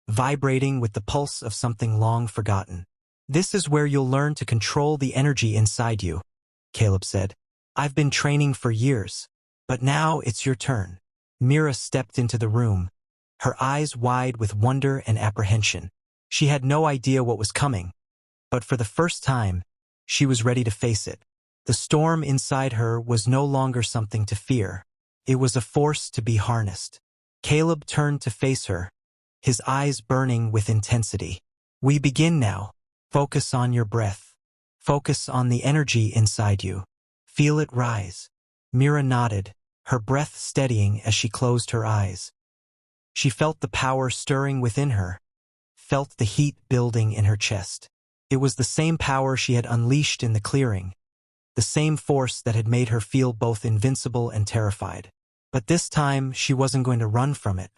vibrating with the pulse of something long forgotten. "This is where you'll learn to control the energy inside you," Caleb said. "I've been training for years, but now it's your turn." Mira stepped into the room, her eyes wide with wonder and apprehension. She had no idea what was coming, but for the first time, she was ready to face it. The storm inside her was no longer something to fear. It was a force to be harnessed. Caleb turned to face her, his eyes burning with intensity. "We begin now. Focus on your breath. Focus on the energy inside you. Feel it rise." Mira nodded, her breath steadying as she closed her eyes. She felt the power stirring within her, felt the heat building in her chest. It was the same power she had unleashed in the clearing, the same force that had made her feel both invincible and terrified. But this time, she wasn't going to run from it.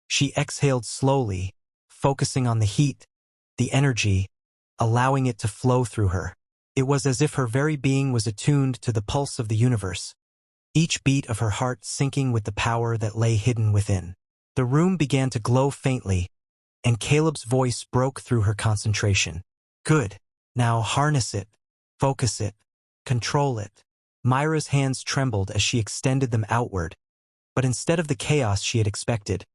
She exhaled slowly, focusing on the heat, the energy, allowing it to flow through her. It was as if her very being was attuned to the pulse of the universe, each beat of her heart syncing with the power that lay hidden within. The room began to glow faintly, and Caleb's voice broke through her concentration. "Good. Now harness it, focus it, control it." Myra's hands trembled as she extended them outward, but instead of the chaos she had expected,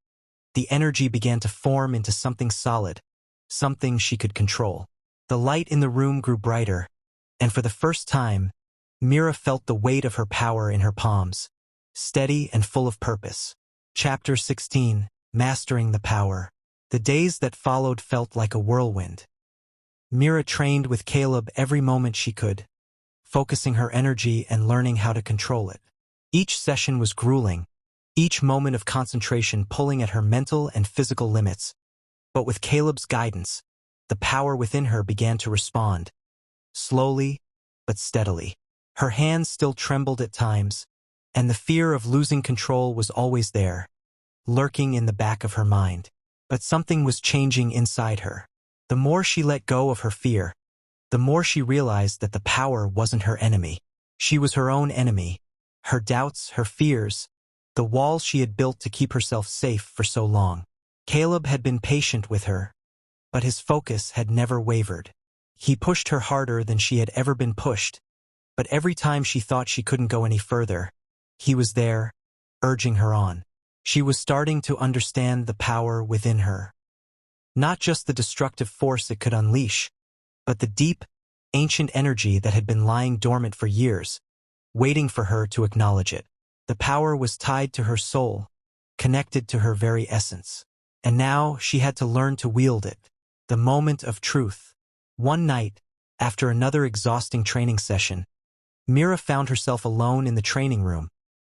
the energy began to form into something solid, something she could control. The light in the room grew brighter, and for the first time, Mira felt the weight of her power in her palms, steady and full of purpose. Chapter 16, Mastering the Power. The days that followed felt like a whirlwind. Mira trained with Caleb every moment she could, focusing her energy and learning how to control it. Each session was grueling, each moment of concentration pulling at her mental and physical limits. But with Caleb's guidance, the power within her began to respond, slowly but steadily. Her hands still trembled at times, and the fear of losing control was always there, lurking in the back of her mind. But something was changing inside her. The more she let go of her fear, the more she realized that the power wasn't her enemy. She was her own enemy, her doubts, her fears, the walls she had built to keep herself safe for so long. Caleb had been patient with her, but his focus had never wavered. He pushed her harder than she had ever been pushed, but every time she thought she couldn't go any further, he was there, urging her on. She was starting to understand the power within her. Not just the destructive force it could unleash, but the deep, ancient energy that had been lying dormant for years, waiting for her to acknowledge it. The power was tied to her soul, connected to her very essence. And now she had to learn to wield it. The moment of truth. One night, after another exhausting training session, Mira found herself alone in the training room,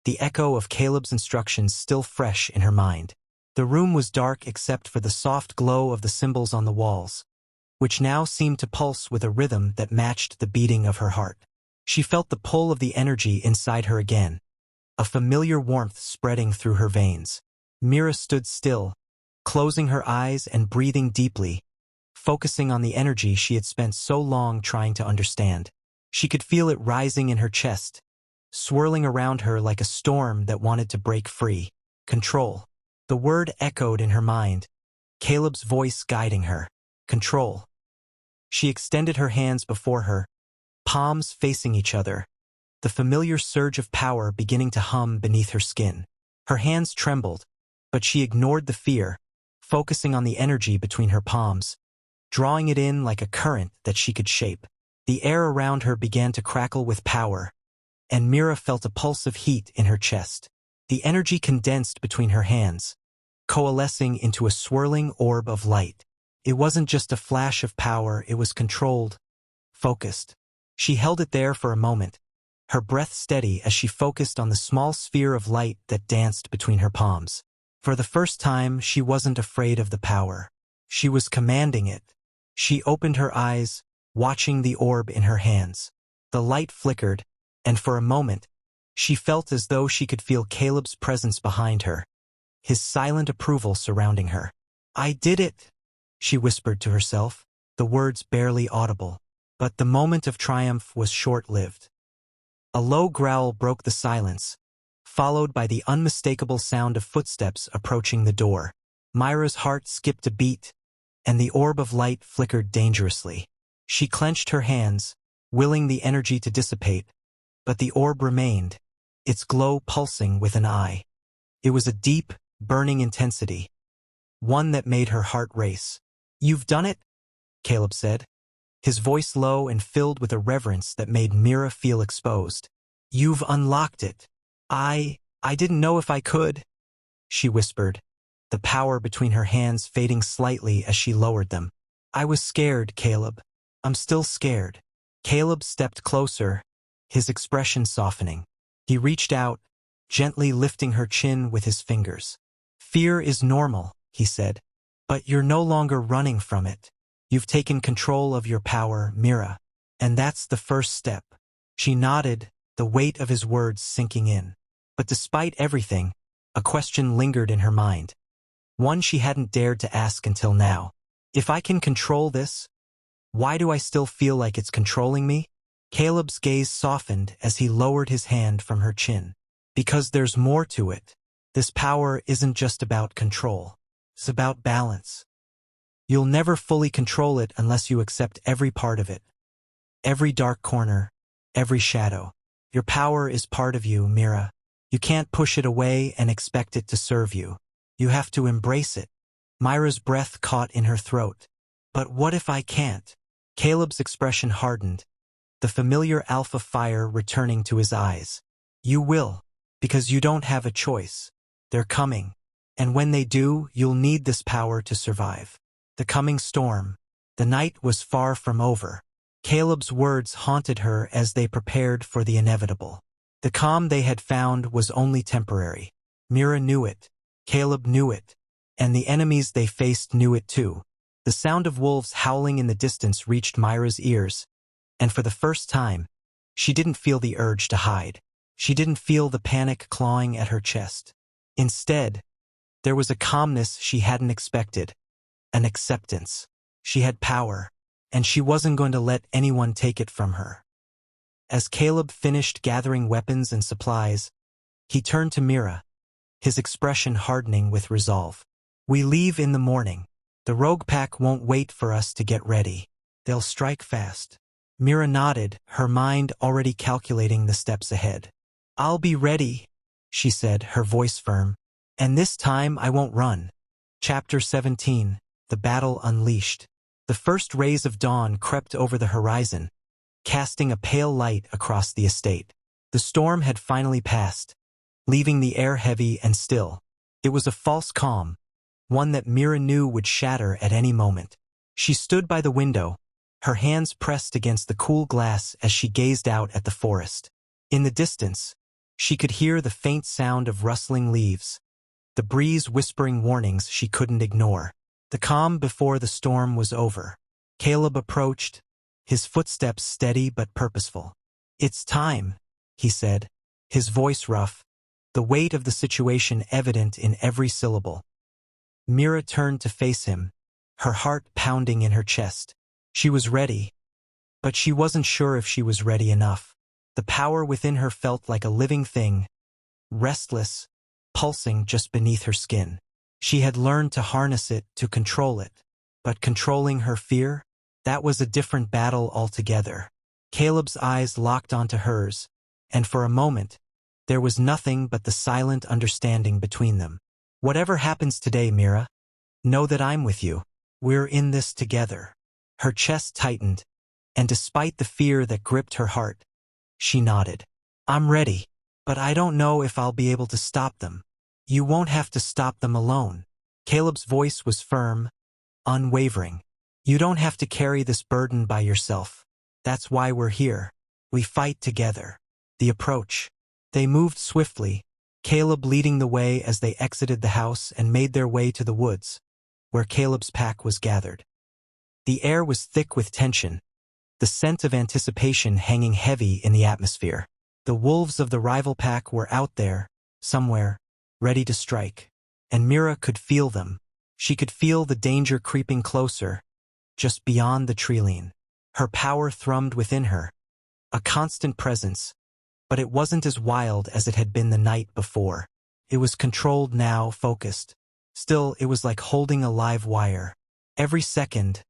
the echo of Caleb's instructions still fresh in her mind. The room was dark except for the soft glow of the symbols on the walls, which now seemed to pulse with a rhythm that matched the beating of her heart. She felt the pull of the energy inside her again, a familiar warmth spreading through her veins. Mira stood still, closing her eyes and breathing deeply, focusing on the energy she had spent so long trying to understand. She could feel it rising in her chest, swirling around her like a storm that wanted to break free. Control. The word echoed in her mind, Caleb's voice guiding her. Control. She extended her hands before her, palms facing each other, the familiar surge of power beginning to hum beneath her skin. Her hands trembled, but she ignored the fear, focusing on the energy between her palms, drawing it in like a current that she could shape. The air around her began to crackle with power, and Mira felt a pulse of heat in her chest. The energy condensed between her hands, coalescing into a swirling orb of light. It wasn't just a flash of power, it was controlled, focused. She held it there for a moment, her breath steady as she focused on the small sphere of light that danced between her palms. For the first time, she wasn't afraid of the power. She was commanding it. She opened her eyes, watching the orb in her hands. The light flickered, and for a moment, she felt as though she could feel Caleb's presence behind her, his silent approval surrounding her. "I did it," she whispered to herself, the words barely audible. But the moment of triumph was short-lived. A low growl broke the silence, followed by the unmistakable sound of footsteps approaching the door. Myra's heart skipped a beat, and the orb of light flickered dangerously. She clenched her hands, willing the energy to dissipate, but the orb remained, its glow pulsing with an eye. It was a deep, burning intensity, one that made her heart race. "You've done it," Caleb said, his voice low and filled with a reverence that made Mira feel exposed. "You've unlocked it. I didn't know if I could," she whispered, the power between her hands fading slightly as she lowered them. "I was scared, Caleb. I'm still scared." Caleb stepped closer, his expression softening. He reached out, gently lifting her chin with his fingers. "Fear is normal," he said, "but you're no longer running from it. You've taken control of your power, Mira, and that's the first step." She nodded, the weight of his words sinking in. But despite everything, a question lingered in her mind. One she hadn't dared to ask until now. If I can control this, why do I still feel like it's controlling me? Caleb's gaze softened as he lowered his hand from her chin. "Because there's more to it. This power isn't just about control. It's about balance. You'll never fully control it unless you accept every part of it. Every dark corner, every shadow. Your power is part of you, Mira. You can't push it away and expect it to serve you. You have to embrace it." Myra's breath caught in her throat. "But what if I can't?" Caleb's expression hardened, the familiar alpha fire returning to his eyes. "You will, because you don't have a choice. They're coming. And when they do, you'll need this power to survive." The coming storm. The night was far from over. Caleb's words haunted her as they prepared for the inevitable. The calm they had found was only temporary. Mira knew it. Caleb knew it. And the enemies they faced knew it too. The sound of wolves howling in the distance reached Myra's ears, and for the first time, she didn't feel the urge to hide. She didn't feel the panic clawing at her chest. Instead, there was a calmness she hadn't expected. An acceptance. She had power, and she wasn't going to let anyone take it from her. As Caleb finished gathering weapons and supplies, he turned to Mira, his expression hardening with resolve. "We leave in the morning. The rogue pack won't wait for us to get ready. They'll strike fast." Mira nodded, her mind already calculating the steps ahead. "I'll be ready," she said, her voice firm. "And this time I won't run." Chapter 17. The Battle Unleashed. The first rays of dawn crept over the horizon, casting a pale light across the estate. The storm had finally passed, leaving the air heavy and still. It was a false calm, one that Mira knew would shatter at any moment. She stood by the window, her hands pressed against the cool glass as she gazed out at the forest. In the distance, she could hear the faint sound of rustling leaves, the breeze whispering warnings she couldn't ignore. The calm before the storm was over. Caleb approached, his footsteps steady but purposeful. "It's time," he said, his voice rough, the weight of the situation evident in every syllable. Mira turned to face him, her heart pounding in her chest. She was ready, but she wasn't sure if she was ready enough. The power within her felt like a living thing, restless, pulsing just beneath her skin. She had learned to harness it, to control it. But controlling her fear? That was a different battle altogether. Caleb's eyes locked onto hers, and for a moment, there was nothing but the silent understanding between them. "Whatever happens today, Mira, know that I'm with you. We're in this together." Her chest tightened, and despite the fear that gripped her heart, she nodded. I'm ready, but I don't know if I'll be able to stop them. You won't have to stop them alone. Caleb's voice was firm, unwavering. You don't have to carry this burden by yourself. That's why we're here. We fight together. The approach. They moved swiftly, Caleb leading the way as they exited the house and made their way to the woods, where Caleb's pack was gathered. The air was thick with tension, the scent of anticipation hanging heavy in the atmosphere. The wolves of the rival pack were out there, somewhere, ready to strike. And Mira could feel them. She could feel the danger creeping closer, just beyond the treeline. Her power thrummed within her, a constant presence, but it wasn't as wild as it had been the night before. It was controlled now, focused. Still, it was like holding a live wire. Every second,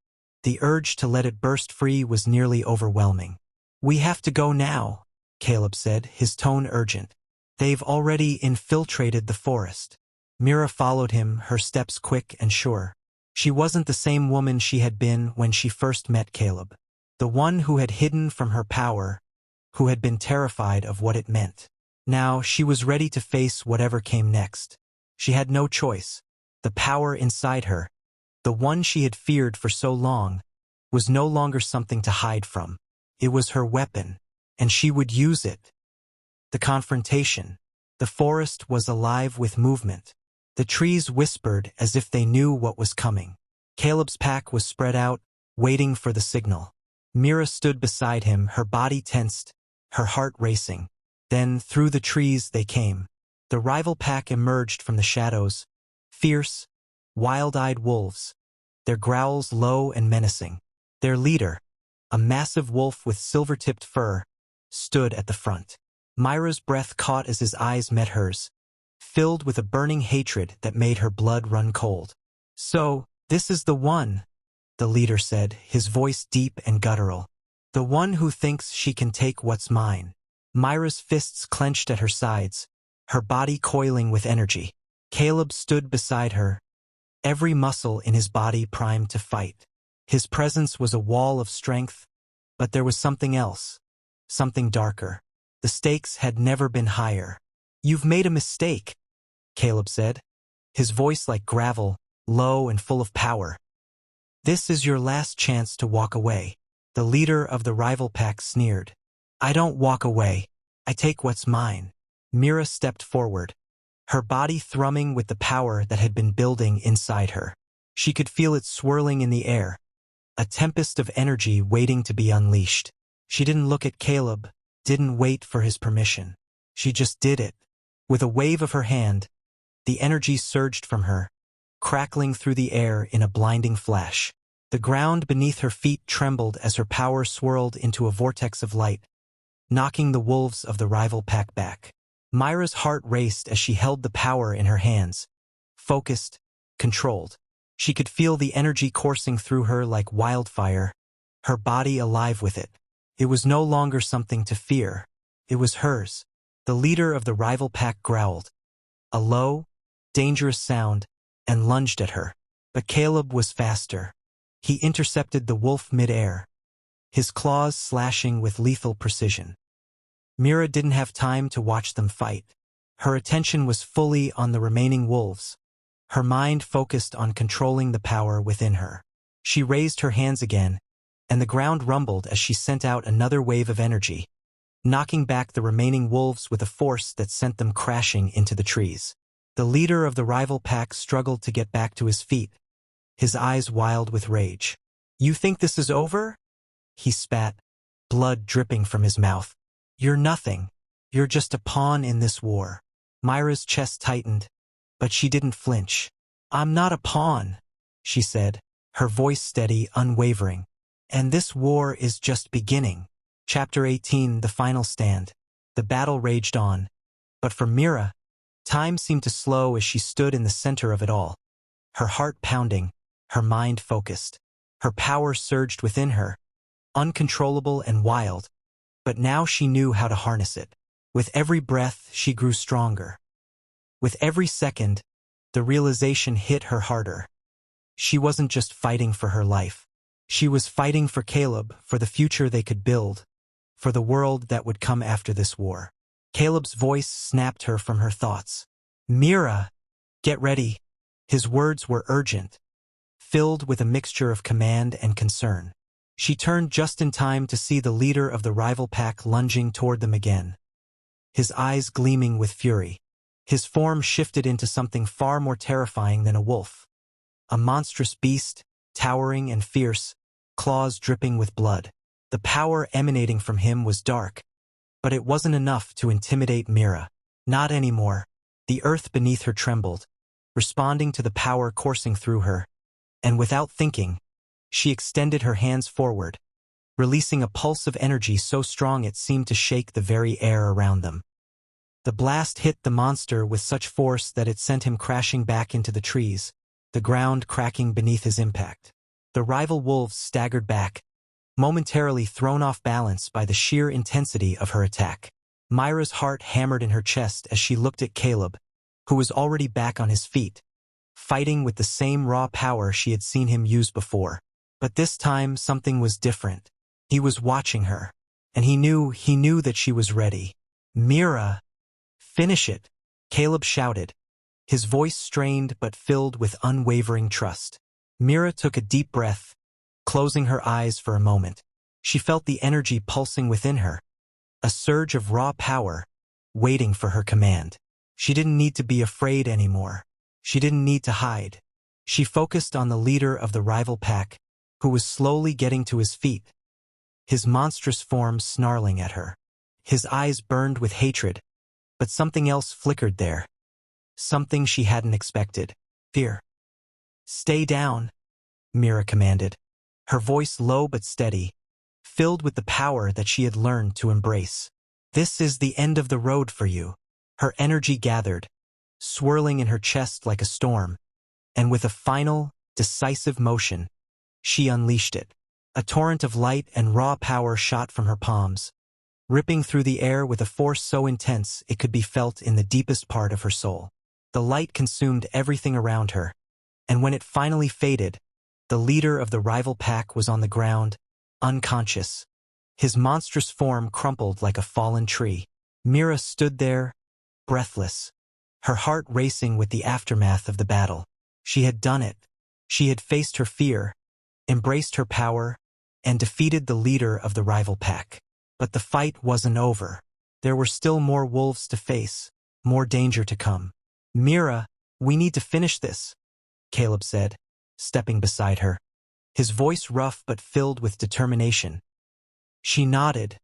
the urge to let it burst free was nearly overwhelming. We have to go now, Caleb said, his tone urgent. They've already infiltrated the forest. Mira followed him, her steps quick and sure. She wasn't the same woman she had been when she first met Caleb. The one who had hidden from her power, who had been terrified of what it meant. Now she was ready to face whatever came next. She had no choice. The power inside her, the one she had feared for so long, was no longer something to hide from. It was her weapon, and she would use it. The confrontation. The forest was alive with movement. The trees whispered as if they knew what was coming. Caleb's pack was spread out, waiting for the signal. Mira stood beside him, her body tensed, her heart racing. Then, through the trees they came. The rival pack emerged from the shadows, fierce, wild-eyed wolves, their growls low and menacing. Their leader, a massive wolf with silver-tipped fur, stood at the front. Myra's breath caught as his eyes met hers, filled with a burning hatred that made her blood run cold. So, this is the one, the leader said, his voice deep and guttural. The one who thinks she can take what's mine. Myra's fists clenched at her sides, her body coiling with energy. Caleb stood beside her, every muscle in his body primed to fight. His presence was a wall of strength, but there was something else, something darker. The stakes had never been higher. You've made a mistake, Caleb said, his voice like gravel, low and full of power. This is your last chance to walk away. The leader of the rival pack sneered. I don't walk away. I take what's mine. Mira stepped forward, her body thrumming with the power that had been building inside her. She could feel it swirling in the air, a tempest of energy waiting to be unleashed. She didn't look at Caleb, didn't wait for his permission. She just did it. With a wave of her hand, the energy surged from her, crackling through the air in a blinding flash. The ground beneath her feet trembled as her power swirled into a vortex of light, knocking the wolves of the rival pack back. Myra's heart raced as she held the power in her hands, focused, controlled. She could feel the energy coursing through her like wildfire, her body alive with it. It was no longer something to fear. It was hers. The leader of the rival pack growled, a low, dangerous sound, and lunged at her. But Caleb was faster. He intercepted the wolf mid-air, his claws slashing with lethal precision. Mira didn't have time to watch them fight. Her attention was fully on the remaining wolves, her mind focused on controlling the power within her. She raised her hands again, and the ground rumbled as she sent out another wave of energy, knocking back the remaining wolves with a force that sent them crashing into the trees. The leader of the rival pack struggled to get back to his feet, his eyes wild with rage. You think this is over? He spat, blood dripping from his mouth. You're nothing. You're just a pawn in this war. Myra's chest tightened, but she didn't flinch. I'm not a pawn, she said, her voice steady, unwavering. And this war is just beginning. Chapter 18, The Final Stand. The battle raged on. But for Mira, time seemed to slow as she stood in the center of it all. Her heart pounding, her mind focused. Her power surged within her, uncontrollable and wild. But now she knew how to harness it. With every breath, she grew stronger. With every second, the realization hit her harder. She wasn't just fighting for her life. She was fighting for Caleb, for the future they could build, for the world that would come after this war. Caleb's voice snapped her from her thoughts. Mira, get ready. His words were urgent, filled with a mixture of command and concern. She turned just in time to see the leader of the rival pack lunging toward them again, his eyes gleaming with fury. His form shifted into something far more terrifying than a wolf. A monstrous beast, towering and fierce, claws dripping with blood. The power emanating from him was dark, but it wasn't enough to intimidate Mira. Not anymore. The earth beneath her trembled, responding to the power coursing through her, and without thinking, she extended her hands forward, releasing a pulse of energy so strong it seemed to shake the very air around them. The blast hit the monster with such force that it sent him crashing back into the trees, the ground cracking beneath his impact. The rival wolves staggered back, momentarily thrown off balance by the sheer intensity of her attack. Myra's heart hammered in her chest as she looked at Caleb, who was already back on his feet, fighting with the same raw power she had seen him use before. But this time something was different. He was watching her, and he knew that she was ready. Mira, finish it, Caleb shouted, his voice strained but filled with unwavering trust. Mira took a deep breath, closing her eyes for a moment. She felt the energy pulsing within her, a surge of raw power, waiting for her command. She didn't need to be afraid anymore. She didn't need to hide. She focused on the leader of the rival pack, who was slowly getting to his feet, his monstrous form snarling at her. His eyes burned with hatred, but something else flickered there. Something she hadn't expected. Fear. Stay down, Mira commanded, her voice low but steady, filled with the power that she had learned to embrace. This is the end of the road for you. Her energy gathered, swirling in her chest like a storm, and with a final, decisive motion, she unleashed it. A torrent of light and raw power shot from her palms, ripping through the air with a force so intense it could be felt in the deepest part of her soul. The light consumed everything around her, and when it finally faded, the leader of the rival pack was on the ground, unconscious. His monstrous form crumpled like a fallen tree. Mira stood there, breathless, her heart racing with the aftermath of the battle. She had done it. She had faced her fear, embraced her power, and defeated the leader of the rival pack. But the fight wasn't over. There were still more wolves to face, more danger to come. Mira, we need to finish this, Caleb said, stepping beside her, his voice rough but filled with determination. She nodded,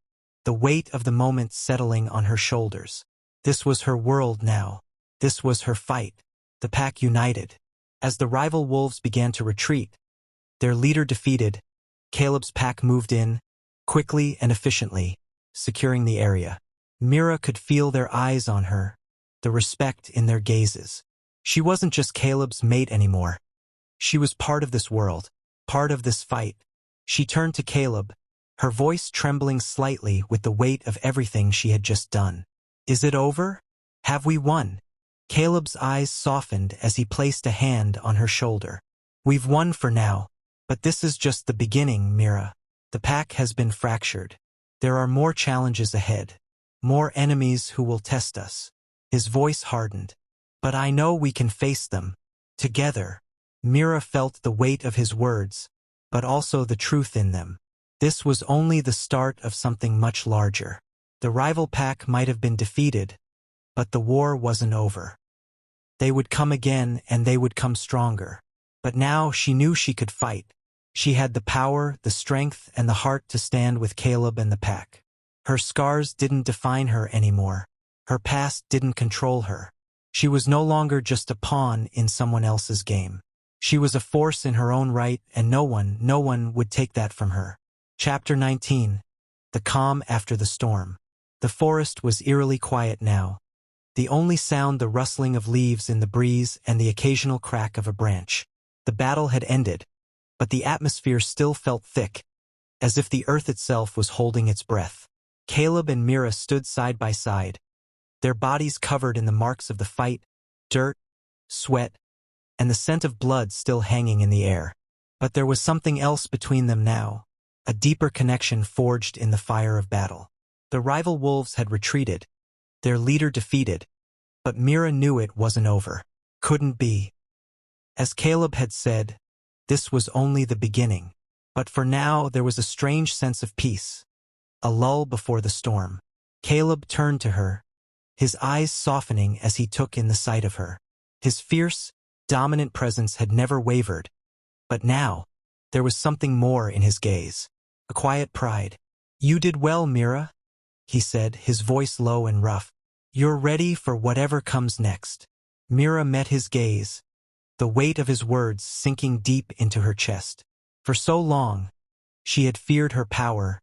the weight of the moment settling on her shoulders. This was her world now. This was her fight. The pack united. As the rival wolves began to retreat, their leader defeated, Caleb's pack moved in, quickly and efficiently, securing the area. Mira could feel their eyes on her, the respect in their gazes. She wasn't just Caleb's mate anymore. She was part of this world, part of this fight. She turned to Caleb, her voice trembling slightly with the weight of everything she had just done. Is it over? Have we won? Caleb's eyes softened as he placed a hand on her shoulder. We've won for now, but this is just the beginning, Mira. The pack has been fractured. There are more challenges ahead, more enemies who will test us. His voice hardened. But I know we can face them, together. Mira felt the weight of his words, but also the truth in them. This was only the start of something much larger. The rival pack might have been defeated, but the war wasn't over. They would come again, and they would come stronger. But now she knew she could fight. She had the power, the strength, and the heart to stand with Caleb and the pack. Her scars didn't define her anymore. Her past didn't control her. She was no longer just a pawn in someone else's game. She was a force in her own right, and no one would take that from her. Chapter 19. The Calm After the Storm. The forest was eerily quiet now. The only sound the rustling of leaves in the breeze and the occasional crack of a branch. The battle had ended, but the atmosphere still felt thick, as if the earth itself was holding its breath. Caleb and Mira stood side by side, their bodies covered in the marks of the fight, dirt, sweat, and the scent of blood still hanging in the air. But there was something else between them now, a deeper connection forged in the fire of battle. The rival wolves had retreated, their leader defeated, but Mira knew it wasn't over. Couldn't be. As Caleb had said, this was only the beginning. But for now there was a strange sense of peace, a lull before the storm. Caleb turned to her, his eyes softening as he took in the sight of her. His fierce, dominant presence had never wavered, but now there was something more in his gaze, a quiet pride. "You did well, Mira," he said, his voice low and rough. "You're ready for whatever comes next." Mira met his gaze, the weight of his words sinking deep into her chest. For so long, she had feared her power,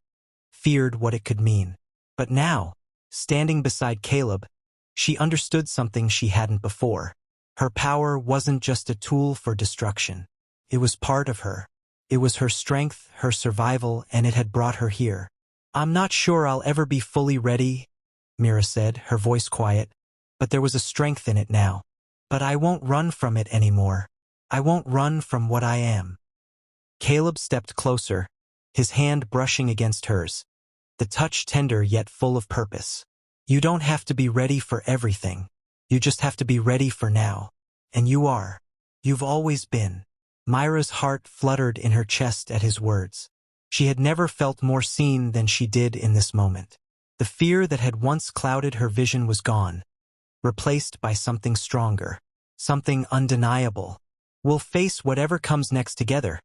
feared what it could mean. But now, standing beside Caleb, she understood something she hadn't before. Her power wasn't just a tool for destruction. It was part of her. It was her strength, her survival, and it had brought her here. "I'm not sure I'll ever be fully ready," Mira said, her voice quiet, but there was a strength in it now. "But I won't run from it anymore. I won't run from what I am." Caleb stepped closer, his hand brushing against hers, the touch tender yet full of purpose. "You don't have to be ready for everything. You just have to be ready for now. And you are. You've always been." Myra's heart fluttered in her chest at his words. She had never felt more seen than she did in this moment. The fear that had once clouded her vision was gone, replaced by something stronger, something undeniable. "We'll face whatever comes next together,"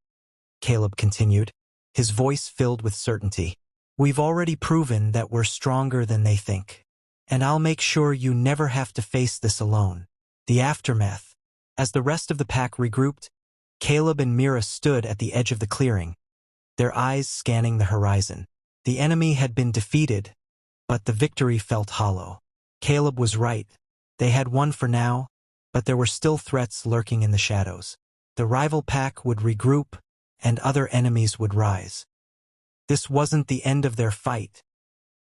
Caleb continued, his voice filled with certainty. "We've already proven that we're stronger than they think. And I'll make sure you never have to face this alone." The aftermath. As the rest of the pack regrouped, Caleb and Mira stood at the edge of the clearing, their eyes scanning the horizon. The enemy had been defeated, but the victory felt hollow. Caleb was right. They had won for now, but there were still threats lurking in the shadows. The rival pack would regroup, and other enemies would rise. This wasn't the end of their fight.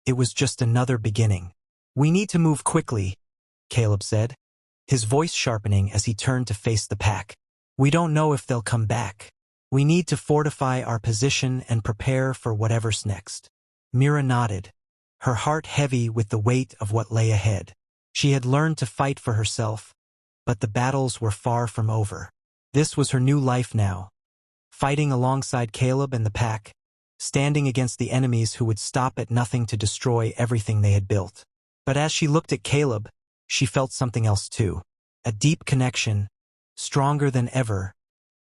It was just another beginning. "We need to move quickly," Caleb said, his voice sharpening as he turned to face the pack. "We don't know if they'll come back. We need to fortify our position and prepare for whatever's next." Mira nodded, her heart heavy with the weight of what lay ahead. She had learned to fight for herself, but the battles were far from over. This was her new life now, fighting alongside Caleb and the pack, standing against the enemies who would stop at nothing to destroy everything they had built. But as she looked at Caleb, she felt something else too, a deep connection, stronger than ever,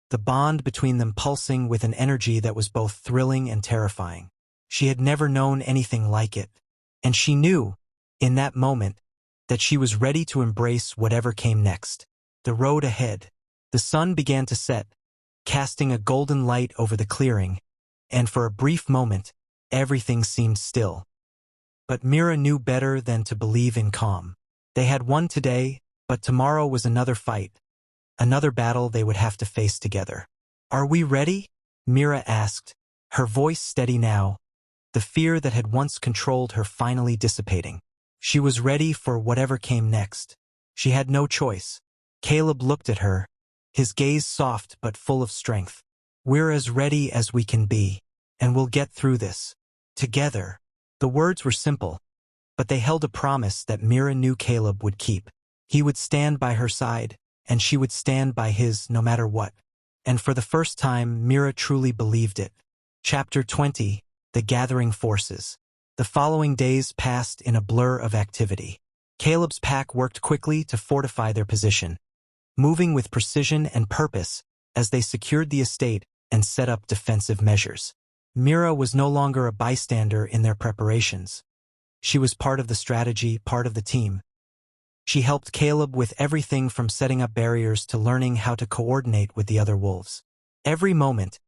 the bond between them pulsing with an energy that was both thrilling and terrifying. She had never known anything like it, and she knew, in that moment, that she was ready to embrace whatever came next. The road ahead. The sun began to set, casting a golden light over the clearing, and for a brief moment, everything seemed still. But Mira knew better than to believe in calm. They had won today, but tomorrow was another fight, another battle they would have to face together. "Are we ready?" Mira asked, her voice steady now, the fear that had once controlled her finally dissipating. She was ready for whatever came next. She had no choice. Caleb looked at her, his gaze soft but full of strength. "We're as ready as we can be, and we'll get through this. Together." The words were simple, but they held a promise that Mira knew Caleb would keep. He would stand by her side, and she would stand by his no matter what. And for the first time, Mira truly believed it. Chapter 20. The Gathering Forces. The following days passed in a blur of activity. Caleb's pack worked quickly to fortify their position, moving with precision and purpose as they secured the estate and set up defensive measures. Mira was no longer a bystander in their preparations. She was part of the strategy, part of the team. She helped Caleb with everything from setting up barriers to learning how to coordinate with the other wolves. Every moment,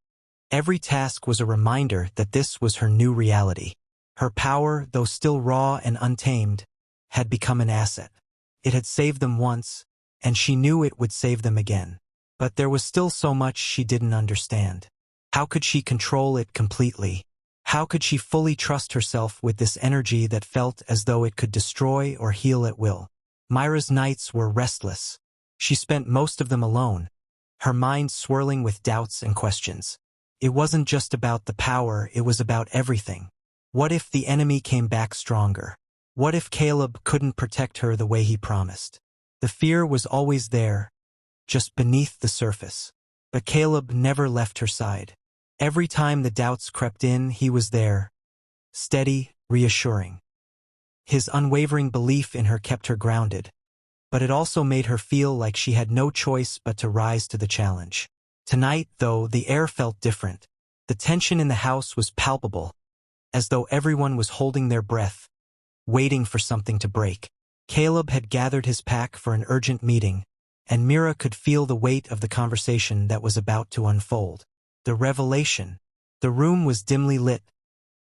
every task was a reminder that this was her new reality. Her power, though still raw and untamed, had become an asset. It had saved them once, and she knew it would save them again. But there was still so much she didn't understand. How could she control it completely? How could she fully trust herself with this energy that felt as though it could destroy or heal at will? Myra's nights were restless. She spent most of them alone, her mind swirling with doubts and questions. It wasn't just about the power, it was about everything. What if the enemy came back stronger? What if Caleb couldn't protect her the way he promised? The fear was always there, just beneath the surface. But Caleb never left her side. Every time the doubts crept in, he was there, steady, reassuring. His unwavering belief in her kept her grounded, but it also made her feel like she had no choice but to rise to the challenge. Tonight, though, the air felt different. The tension in the house was palpable, as though everyone was holding their breath, waiting for something to break. Caleb had gathered his pack for an urgent meeting, and Mira could feel the weight of the conversation that was about to unfold. The revelation. The room was dimly lit,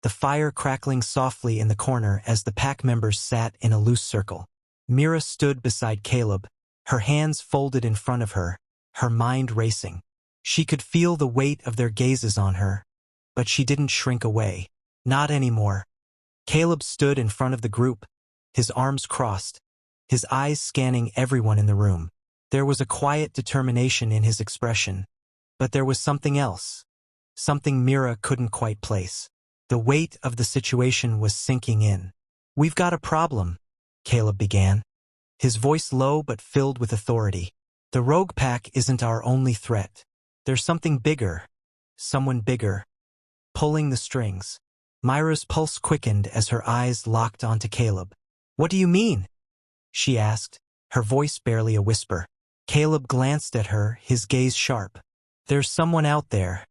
the fire crackling softly in the corner as the pack members sat in a loose circle. Mira stood beside Caleb, her hands folded in front of her, her mind racing. She could feel the weight of their gazes on her, but she didn't shrink away. Not anymore. Caleb stood in front of the group, his arms crossed, his eyes scanning everyone in the room. There was a quiet determination in his expression, but there was something else, something Mira couldn't quite place. The weight of the situation was sinking in. "We've got a problem," Caleb began, his voice low but filled with authority. "The rogue pack isn't our only threat. There's something bigger, someone bigger, pulling the strings." Myra's pulse quickened as her eyes locked onto Caleb. "What do you mean?" she asked, her voice barely a whisper. Caleb glanced at her, his gaze sharp. "There's someone out there.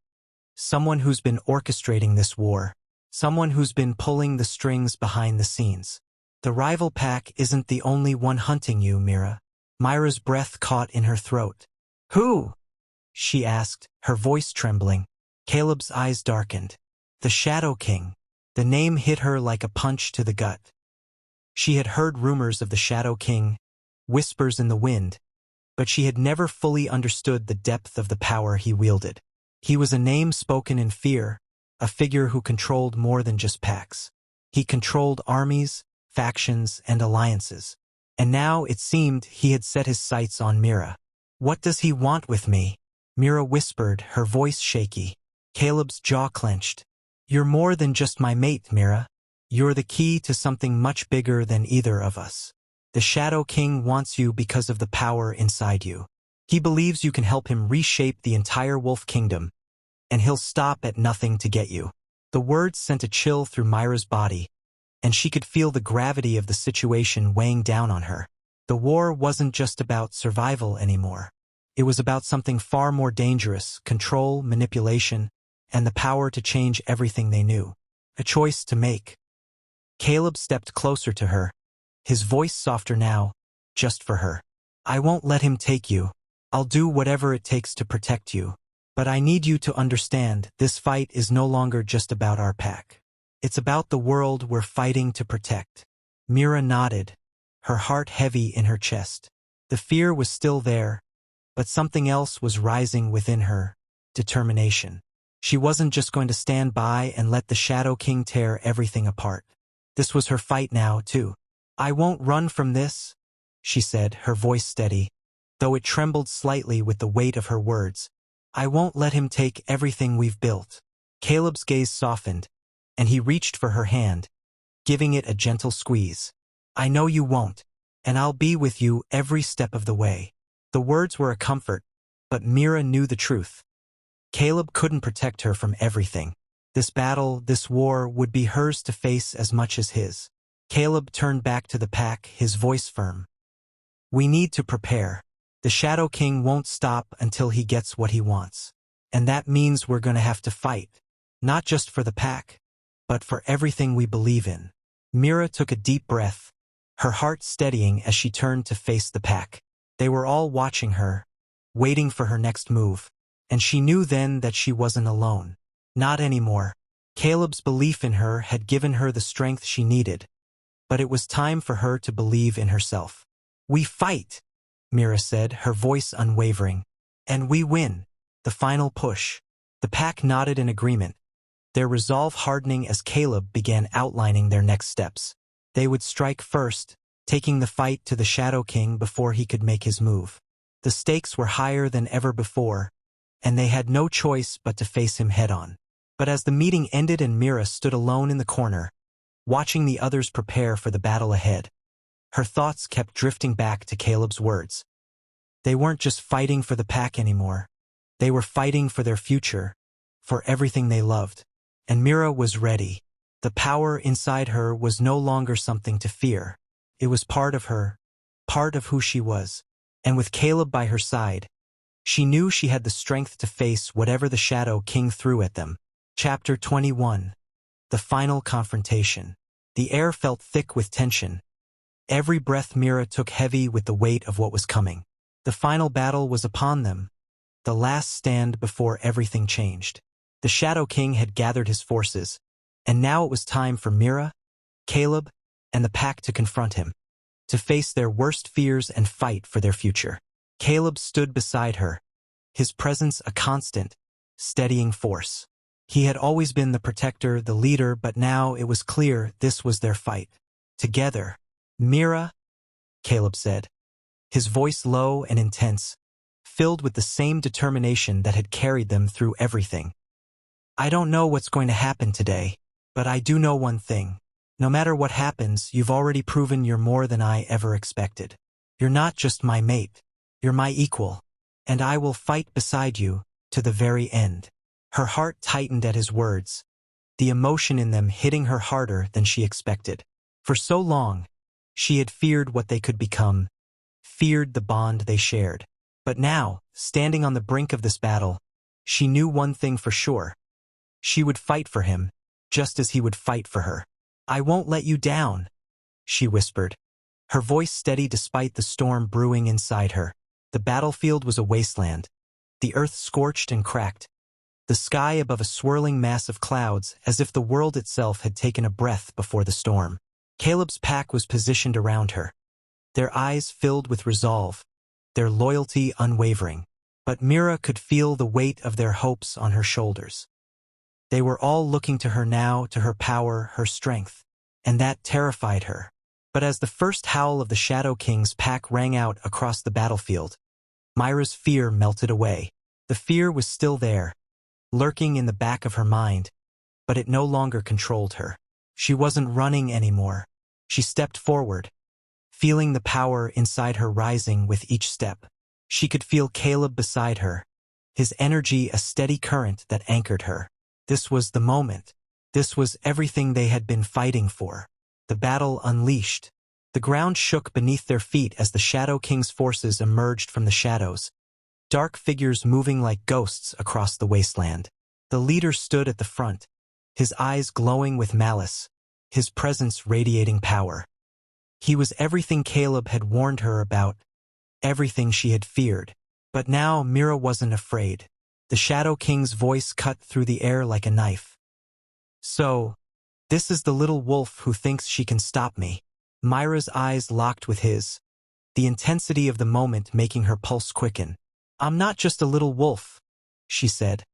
Someone who's been orchestrating this war. Someone who's been pulling the strings behind the scenes. The rival pack isn't the only one hunting you, Mira." Myra's breath caught in her throat. "Who?" she asked, her voice trembling. Caleb's eyes darkened. "The Shadow King." The name hit her like a punch to the gut. She had heard rumors of the Shadow King, whispers in the wind, but she had never fully understood the depth of the power he wielded. He was a name spoken in fear, a figure who controlled more than just packs. He controlled armies, factions, and alliances. And now, it seemed, he had set his sights on Mira. "What does he want with me?" Mira whispered, her voice shaky. Caleb's jaw clenched. "You're more than just my mate, Mira. You're the key to something much bigger than either of us. The Shadow King wants you because of the power inside you. He believes you can help him reshape the entire wolf kingdom, and he'll stop at nothing to get you." The words sent a chill through Myra's body, and she could feel the gravity of the situation weighing down on her. The war wasn't just about survival anymore. It was about something far more dangerous: control, manipulation, and the power to change everything they knew. A choice to make. Caleb stepped closer to her, his voice softer now, just for her. "I won't let him take you. I'll do whatever it takes to protect you. But I need you to understand, this fight is no longer just about our pack. It's about the world we're fighting to protect." Mira nodded, her heart heavy in her chest. The fear was still there, but something else was rising within her: determination. She wasn't just going to stand by and let the Shadow King tear everything apart. This was her fight now, too. "I won't run from this," she said, her voice steady, though it trembled slightly with the weight of her words. "I won't let him take everything we've built." Caleb's gaze softened, and he reached for her hand, giving it a gentle squeeze. "I know you won't, and I'll be with you every step of the way." The words were a comfort, but Mira knew the truth. Caleb couldn't protect her from everything. This battle, this war, would be hers to face as much as his. Caleb turned back to the pack, his voice firm. "We need to prepare. The Shadow King won't stop until he gets what he wants. And that means we're going to have to fight. Not just for the pack, but for everything we believe in." Mira took a deep breath, her heart steadying as she turned to face the pack. They were all watching her, waiting for her next move. And she knew then that she wasn't alone. Not anymore. Caleb's belief in her had given her the strength she needed, but it was time for her to believe in herself. "We fight," Mira said, her voice unwavering. "And we win." The final push. The pack nodded in agreement, their resolve hardening as Caleb began outlining their next steps. They would strike first, taking the fight to the Shadow King before he could make his move. The stakes were higher than ever before, and they had no choice but to face him head-on. But as the meeting ended and Mira stood alone in the corner, watching the others prepare for the battle ahead, her thoughts kept drifting back to Caleb's words. They weren't just fighting for the pack anymore. They were fighting for their future, for everything they loved. And Mira was ready. The power inside her was no longer something to fear. It was part of her, part of who she was. And with Caleb by her side, she knew she had the strength to face whatever the Shadow King threw at them. Chapter 21. The Final Confrontation. The air felt thick with tension. Every breath Mira took heavy with the weight of what was coming. The final battle was upon them, the last stand before everything changed. The Shadow King had gathered his forces, and now it was time for Mira, Caleb, and the pack to confront him, to face their worst fears and fight for their future. Caleb stood beside her, his presence a constant, steadying force. He had always been the protector, the leader, but now it was clear this was their fight. Together. Mira, Caleb said, his voice low and intense, filled with the same determination that had carried them through everything. I don't know what's going to happen today, but I do know one thing. No matter what happens, you've already proven you're more than I ever expected. You're not just my mate, you're my equal, and I will fight beside you to the very end. Her heart tightened at his words, the emotion in them hitting her harder than she expected. For so long, she had feared what they could become, feared the bond they shared. But now, standing on the brink of this battle, she knew one thing for sure. She would fight for him, just as he would fight for her. I won't let you down, she whispered, her voice steady despite the storm brewing inside her. The battlefield was a wasteland, the earth scorched and cracked, the sky above a swirling mass of clouds as if the world itself had taken a breath before the storm. Caleb's pack was positioned around her, their eyes filled with resolve, their loyalty unwavering. But Mira could feel the weight of their hopes on her shoulders. They were all looking to her now, to her power, her strength, and that terrified her. But as the first howl of the Shadow King's pack rang out across the battlefield, Mira's fear melted away. The fear was still there, lurking in the back of her mind, but it no longer controlled her. She wasn't running anymore. She stepped forward, feeling the power inside her rising with each step. She could feel Caleb beside her, his energy a steady current that anchored her. This was the moment. This was everything they had been fighting for. The battle unleashed. The ground shook beneath their feet as the Shadow King's forces emerged from the shadows, dark figures moving like ghosts across the wasteland. The leader stood at the front, his eyes glowing with malice, his presence radiating power. He was everything Caleb had warned her about, everything she had feared. But now Mira wasn't afraid. The Shadow King's voice cut through the air like a knife. So, this is the little wolf who thinks she can stop me. Mira's eyes locked with his, the intensity of the moment making her pulse quicken. I'm not just a little wolf, she said,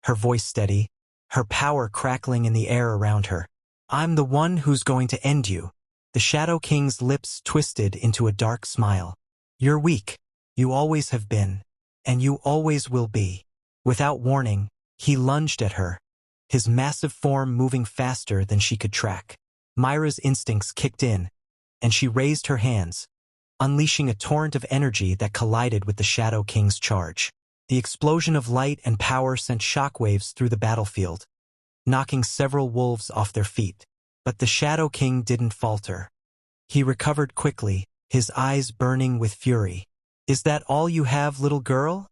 her voice steady, her power crackling in the air around her. I'm the one who's going to end you. The Shadow King's lips twisted into a dark smile. You're weak. You always have been. And you always will be. Without warning, he lunged at her, his massive form moving faster than she could track. Mira's instincts kicked in, and she raised her hands, unleashing a torrent of energy that collided with the Shadow King's charge. The explosion of light and power sent shockwaves through the battlefield, knocking several wolves off their feet. But the Shadow King didn't falter. He recovered quickly, his eyes burning with fury. Is that all you have, little girl?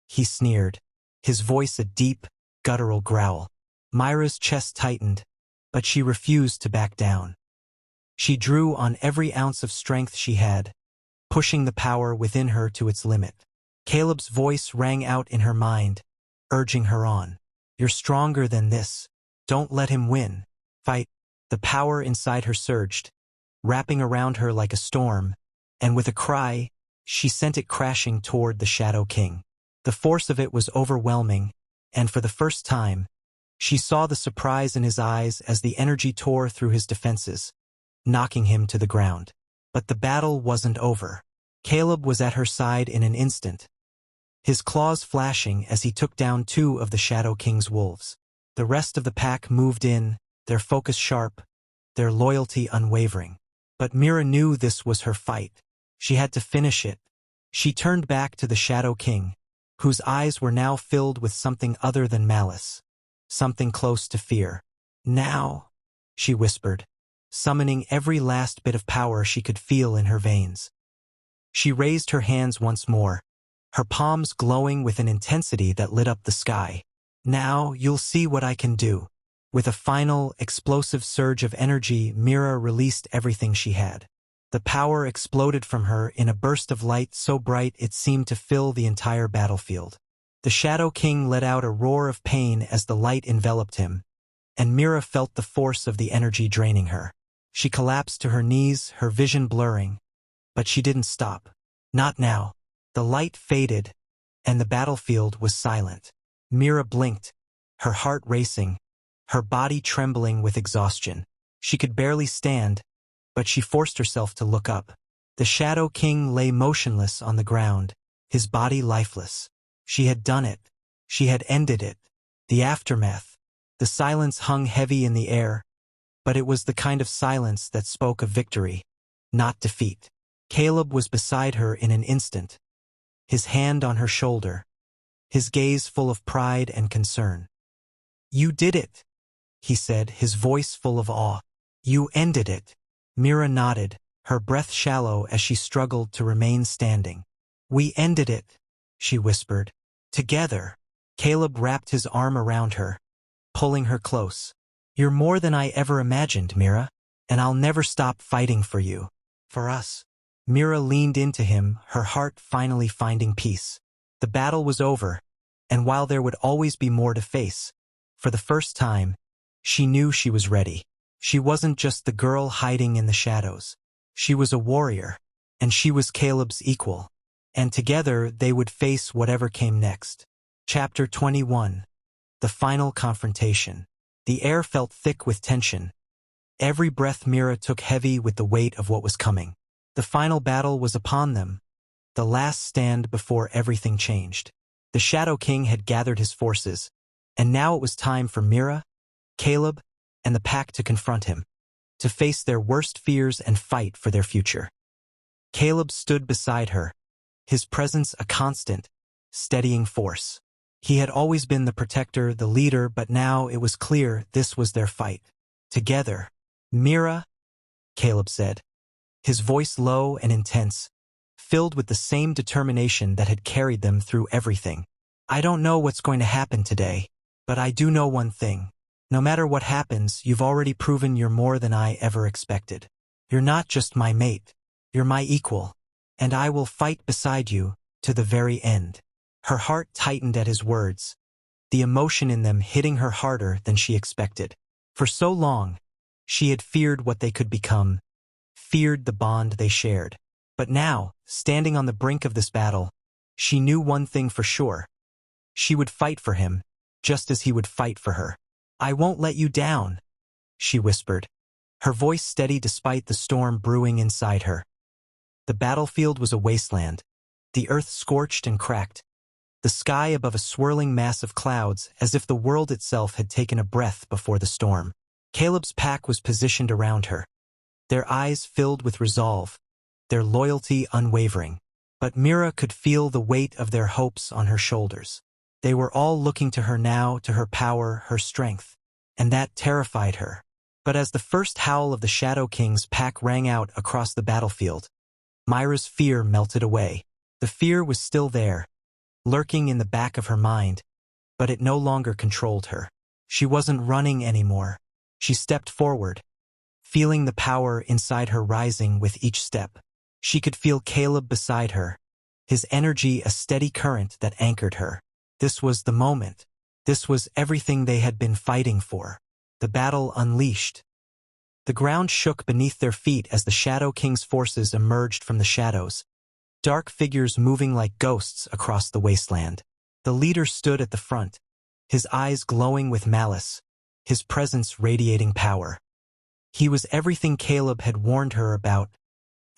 He sneered, his voice a deep, guttural growl. Mira's chest tightened, but she refused to back down. She drew on every ounce of strength she had, pushing the power within her to its limit. Caleb's voice rang out in her mind, urging her on. You're stronger than this. Don't let him win. Fight. The power inside her surged, wrapping around her like a storm, and with a cry, she sent it crashing toward the Shadow King. The force of it was overwhelming, and for the first time, she saw the surprise in his eyes as the energy tore through his defenses, knocking him to the ground. But the battle wasn't over. Caleb was at her side in an instant, his claws flashing as he took down 2 of the Shadow King's wolves. The rest of the pack moved in, their focus sharp, their loyalty unwavering. But Mira knew this was her fight. She had to finish it. She turned back to the Shadow King, whose eyes were now filled with something other than malice, something close to fear. "Now," she whispered, summoning every last bit of power she could feel in her veins. She raised her hands once more, her palms glowing with an intensity that lit up the sky. "Now you'll see what I can do." With a final, explosive surge of energy, Mira released everything she had. The power exploded from her in a burst of light so bright it seemed to fill the entire battlefield. The Shadow King let out a roar of pain as the light enveloped him, and Mira felt the force of the energy draining her. She collapsed to her knees, her vision blurring. But she didn't stop. Not now. The light faded, and the battlefield was silent. Mira blinked, her heart racing, her body trembling with exhaustion. She could barely stand, but she forced herself to look up. The Shadow King lay motionless on the ground, his body lifeless. She had done it. She had ended it. The aftermath. The silence hung heavy in the air, but it was the kind of silence that spoke of victory, not defeat. Caleb was beside her in an instant, his hand on her shoulder, his gaze full of pride and concern. "You did it," he said, his voice full of awe. "You ended it." Mira nodded, her breath shallow as she struggled to remain standing. "We ended it," she whispered. "Together." Caleb wrapped his arm around her, pulling her close. "You're more than I ever imagined, Mira, and I'll never stop fighting for you. For us." Mira leaned into him, her heart finally finding peace. The battle was over, and while there would always be more to face, for the first time, she knew she was ready. She wasn't just the girl hiding in the shadows. She was a warrior, and she was Caleb's equal. And together they would face whatever came next. Chapter 21. The Final Confrontation. The air felt thick with tension. Every breath Mira took heavy with the weight of what was coming. The final battle was upon them, the last stand before everything changed. The Shadow King had gathered his forces, and now it was time for Mira, Caleb, and the pack to confront him, to face their worst fears and fight for their future. Caleb stood beside her, his presence a constant, steadying force. He had always been the protector, the leader, but now it was clear this was their fight. Together. "Mira," Caleb said, his voice low and intense, filled with the same determination that had carried them through everything. "I don't know what's going to happen today, but I do know one thing. No matter what happens, you've already proven you're more than I ever expected. You're not just my mate, you're my equal, and I will fight beside you to the very end." Her heart tightened at his words, the emotion in them hitting her harder than she expected. For so long, she had feared what they could become, feared the bond they shared. But now, standing on the brink of this battle, she knew one thing for sure. She would fight for him, just as he would fight for her. "I won't let you down," she whispered, her voice steady despite the storm brewing inside her. The battlefield was a wasteland, the earth scorched and cracked, the sky above a swirling mass of clouds as if the world itself had taken a breath before the storm. Caleb's pack was positioned around her, their eyes filled with resolve, their loyalty unwavering. But Mira could feel the weight of their hopes on her shoulders. They were all looking to her now, to her power, her strength, and that terrified her. But as the first howl of the Shadow King's pack rang out across the battlefield, Mira's fear melted away. The fear was still there, lurking in the back of her mind, but it no longer controlled her. She wasn't running anymore. She stepped forward, feeling the power inside her rising with each step. She could feel Caleb beside her, his energy a steady current that anchored her. This was the moment. This was everything they had been fighting for. The battle unleashed. The ground shook beneath their feet as the Shadow King's forces emerged from the shadows, dark figures moving like ghosts across the wasteland. The leader stood at the front, his eyes glowing with malice, his presence radiating power. He was everything Caleb had warned her about,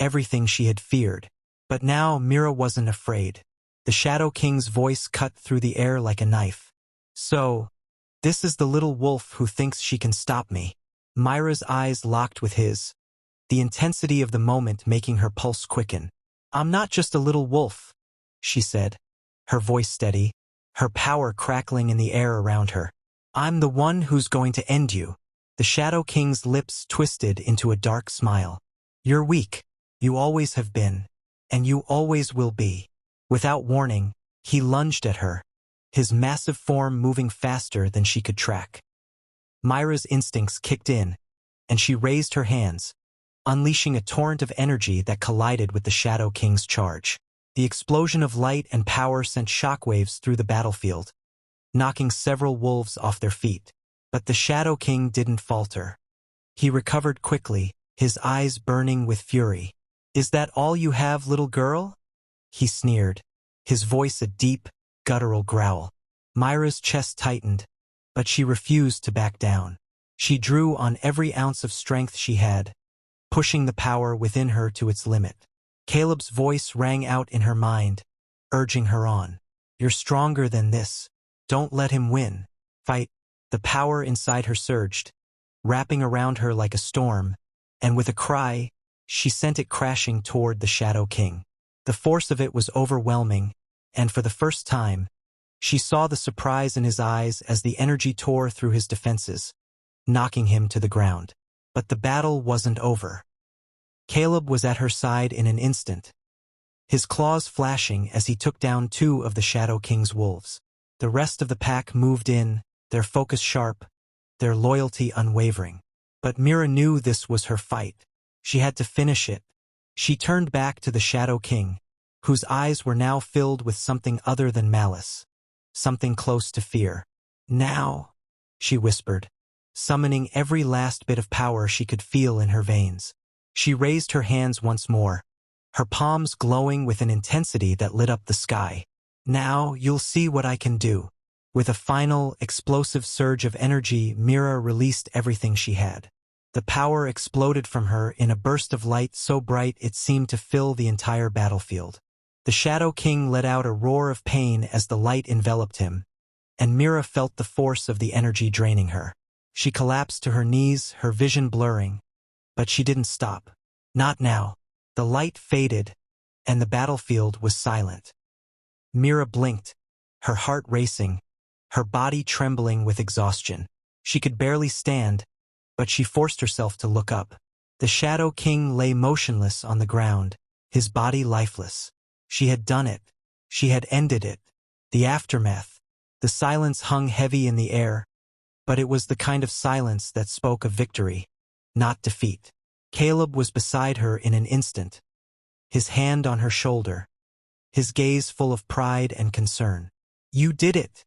everything she had feared. But now Mira wasn't afraid. The Shadow King's voice cut through the air like a knife. So, this is the little wolf who thinks she can stop me. Myra's eyes locked with his, the intensity of the moment making her pulse quicken. I'm not just a little wolf, she said, her voice steady, her power crackling in the air around her. I'm the one who's going to end you. The Shadow King's lips twisted into a dark smile. You're weak. You always have been. And you always will be. Without warning, he lunged at her, his massive form moving faster than she could track. Myra's instincts kicked in, and she raised her hands, unleashing a torrent of energy that collided with the Shadow King's charge. The explosion of light and power sent shockwaves through the battlefield, knocking several wolves off their feet. But the Shadow King didn't falter. He recovered quickly, his eyes burning with fury. Is that all you have, little girl? He sneered, his voice a deep, guttural growl. Myra's chest tightened, but she refused to back down. She drew on every ounce of strength she had, pushing the power within her to its limit. Caleb's voice rang out in her mind, urging her on. You're stronger than this. Don't let him win. Fight. The power inside her surged, wrapping around her like a storm, and with a cry, she sent it crashing toward the Shadow King. The force of it was overwhelming, and for the first time, she saw the surprise in his eyes as the energy tore through his defenses, knocking him to the ground. But the battle wasn't over. Caleb was at her side in an instant, his claws flashing as he took down 2 of the Shadow King's wolves. The rest of the pack moved in, their focus sharp, their loyalty unwavering. But Mira knew this was her fight. She had to finish it. She turned back to the Shadow King, whose eyes were now filled with something other than malice, something close to fear. Now, she whispered, summoning every last bit of power she could feel in her veins. She raised her hands once more, her palms glowing with an intensity that lit up the sky. Now you'll see what I can do. With a final, explosive surge of energy, Mira released everything she had. The power exploded from her in a burst of light so bright it seemed to fill the entire battlefield. The Shadow King let out a roar of pain as the light enveloped him, and Mira felt the force of the energy draining her. She collapsed to her knees, her vision blurring. But she didn't stop. Not now. The light faded, and the battlefield was silent. Mira blinked, her heart racing, her body trembling with exhaustion. She could barely stand, but she forced herself to look up. The Shadow King lay motionless on the ground, his body lifeless. She had done it. She had ended it. The aftermath. The silence hung heavy in the air, but it was the kind of silence that spoke of victory, not defeat. Caleb was beside her in an instant, his hand on her shoulder, his gaze full of pride and concern. You did it,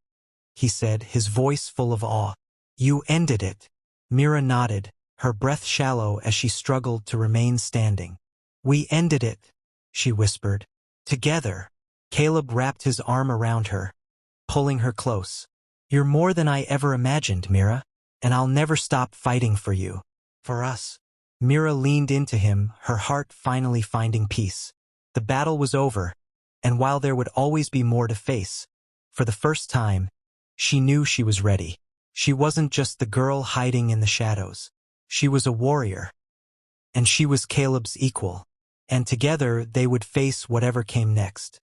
he said, his voice full of awe. You ended it. Mira nodded, her breath shallow as she struggled to remain standing. We ended it, she whispered. Together. Caleb wrapped his arm around her, pulling her close. You're more than I ever imagined, Mira, and I'll never stop fighting for you. For us. Mira leaned into him, her heart finally finding peace. The battle was over, and while there would always be more to face, for the first time, she knew she was ready. She wasn't just the girl hiding in the shadows. She was a warrior. And she was Caleb's equal. And together they would face whatever came next.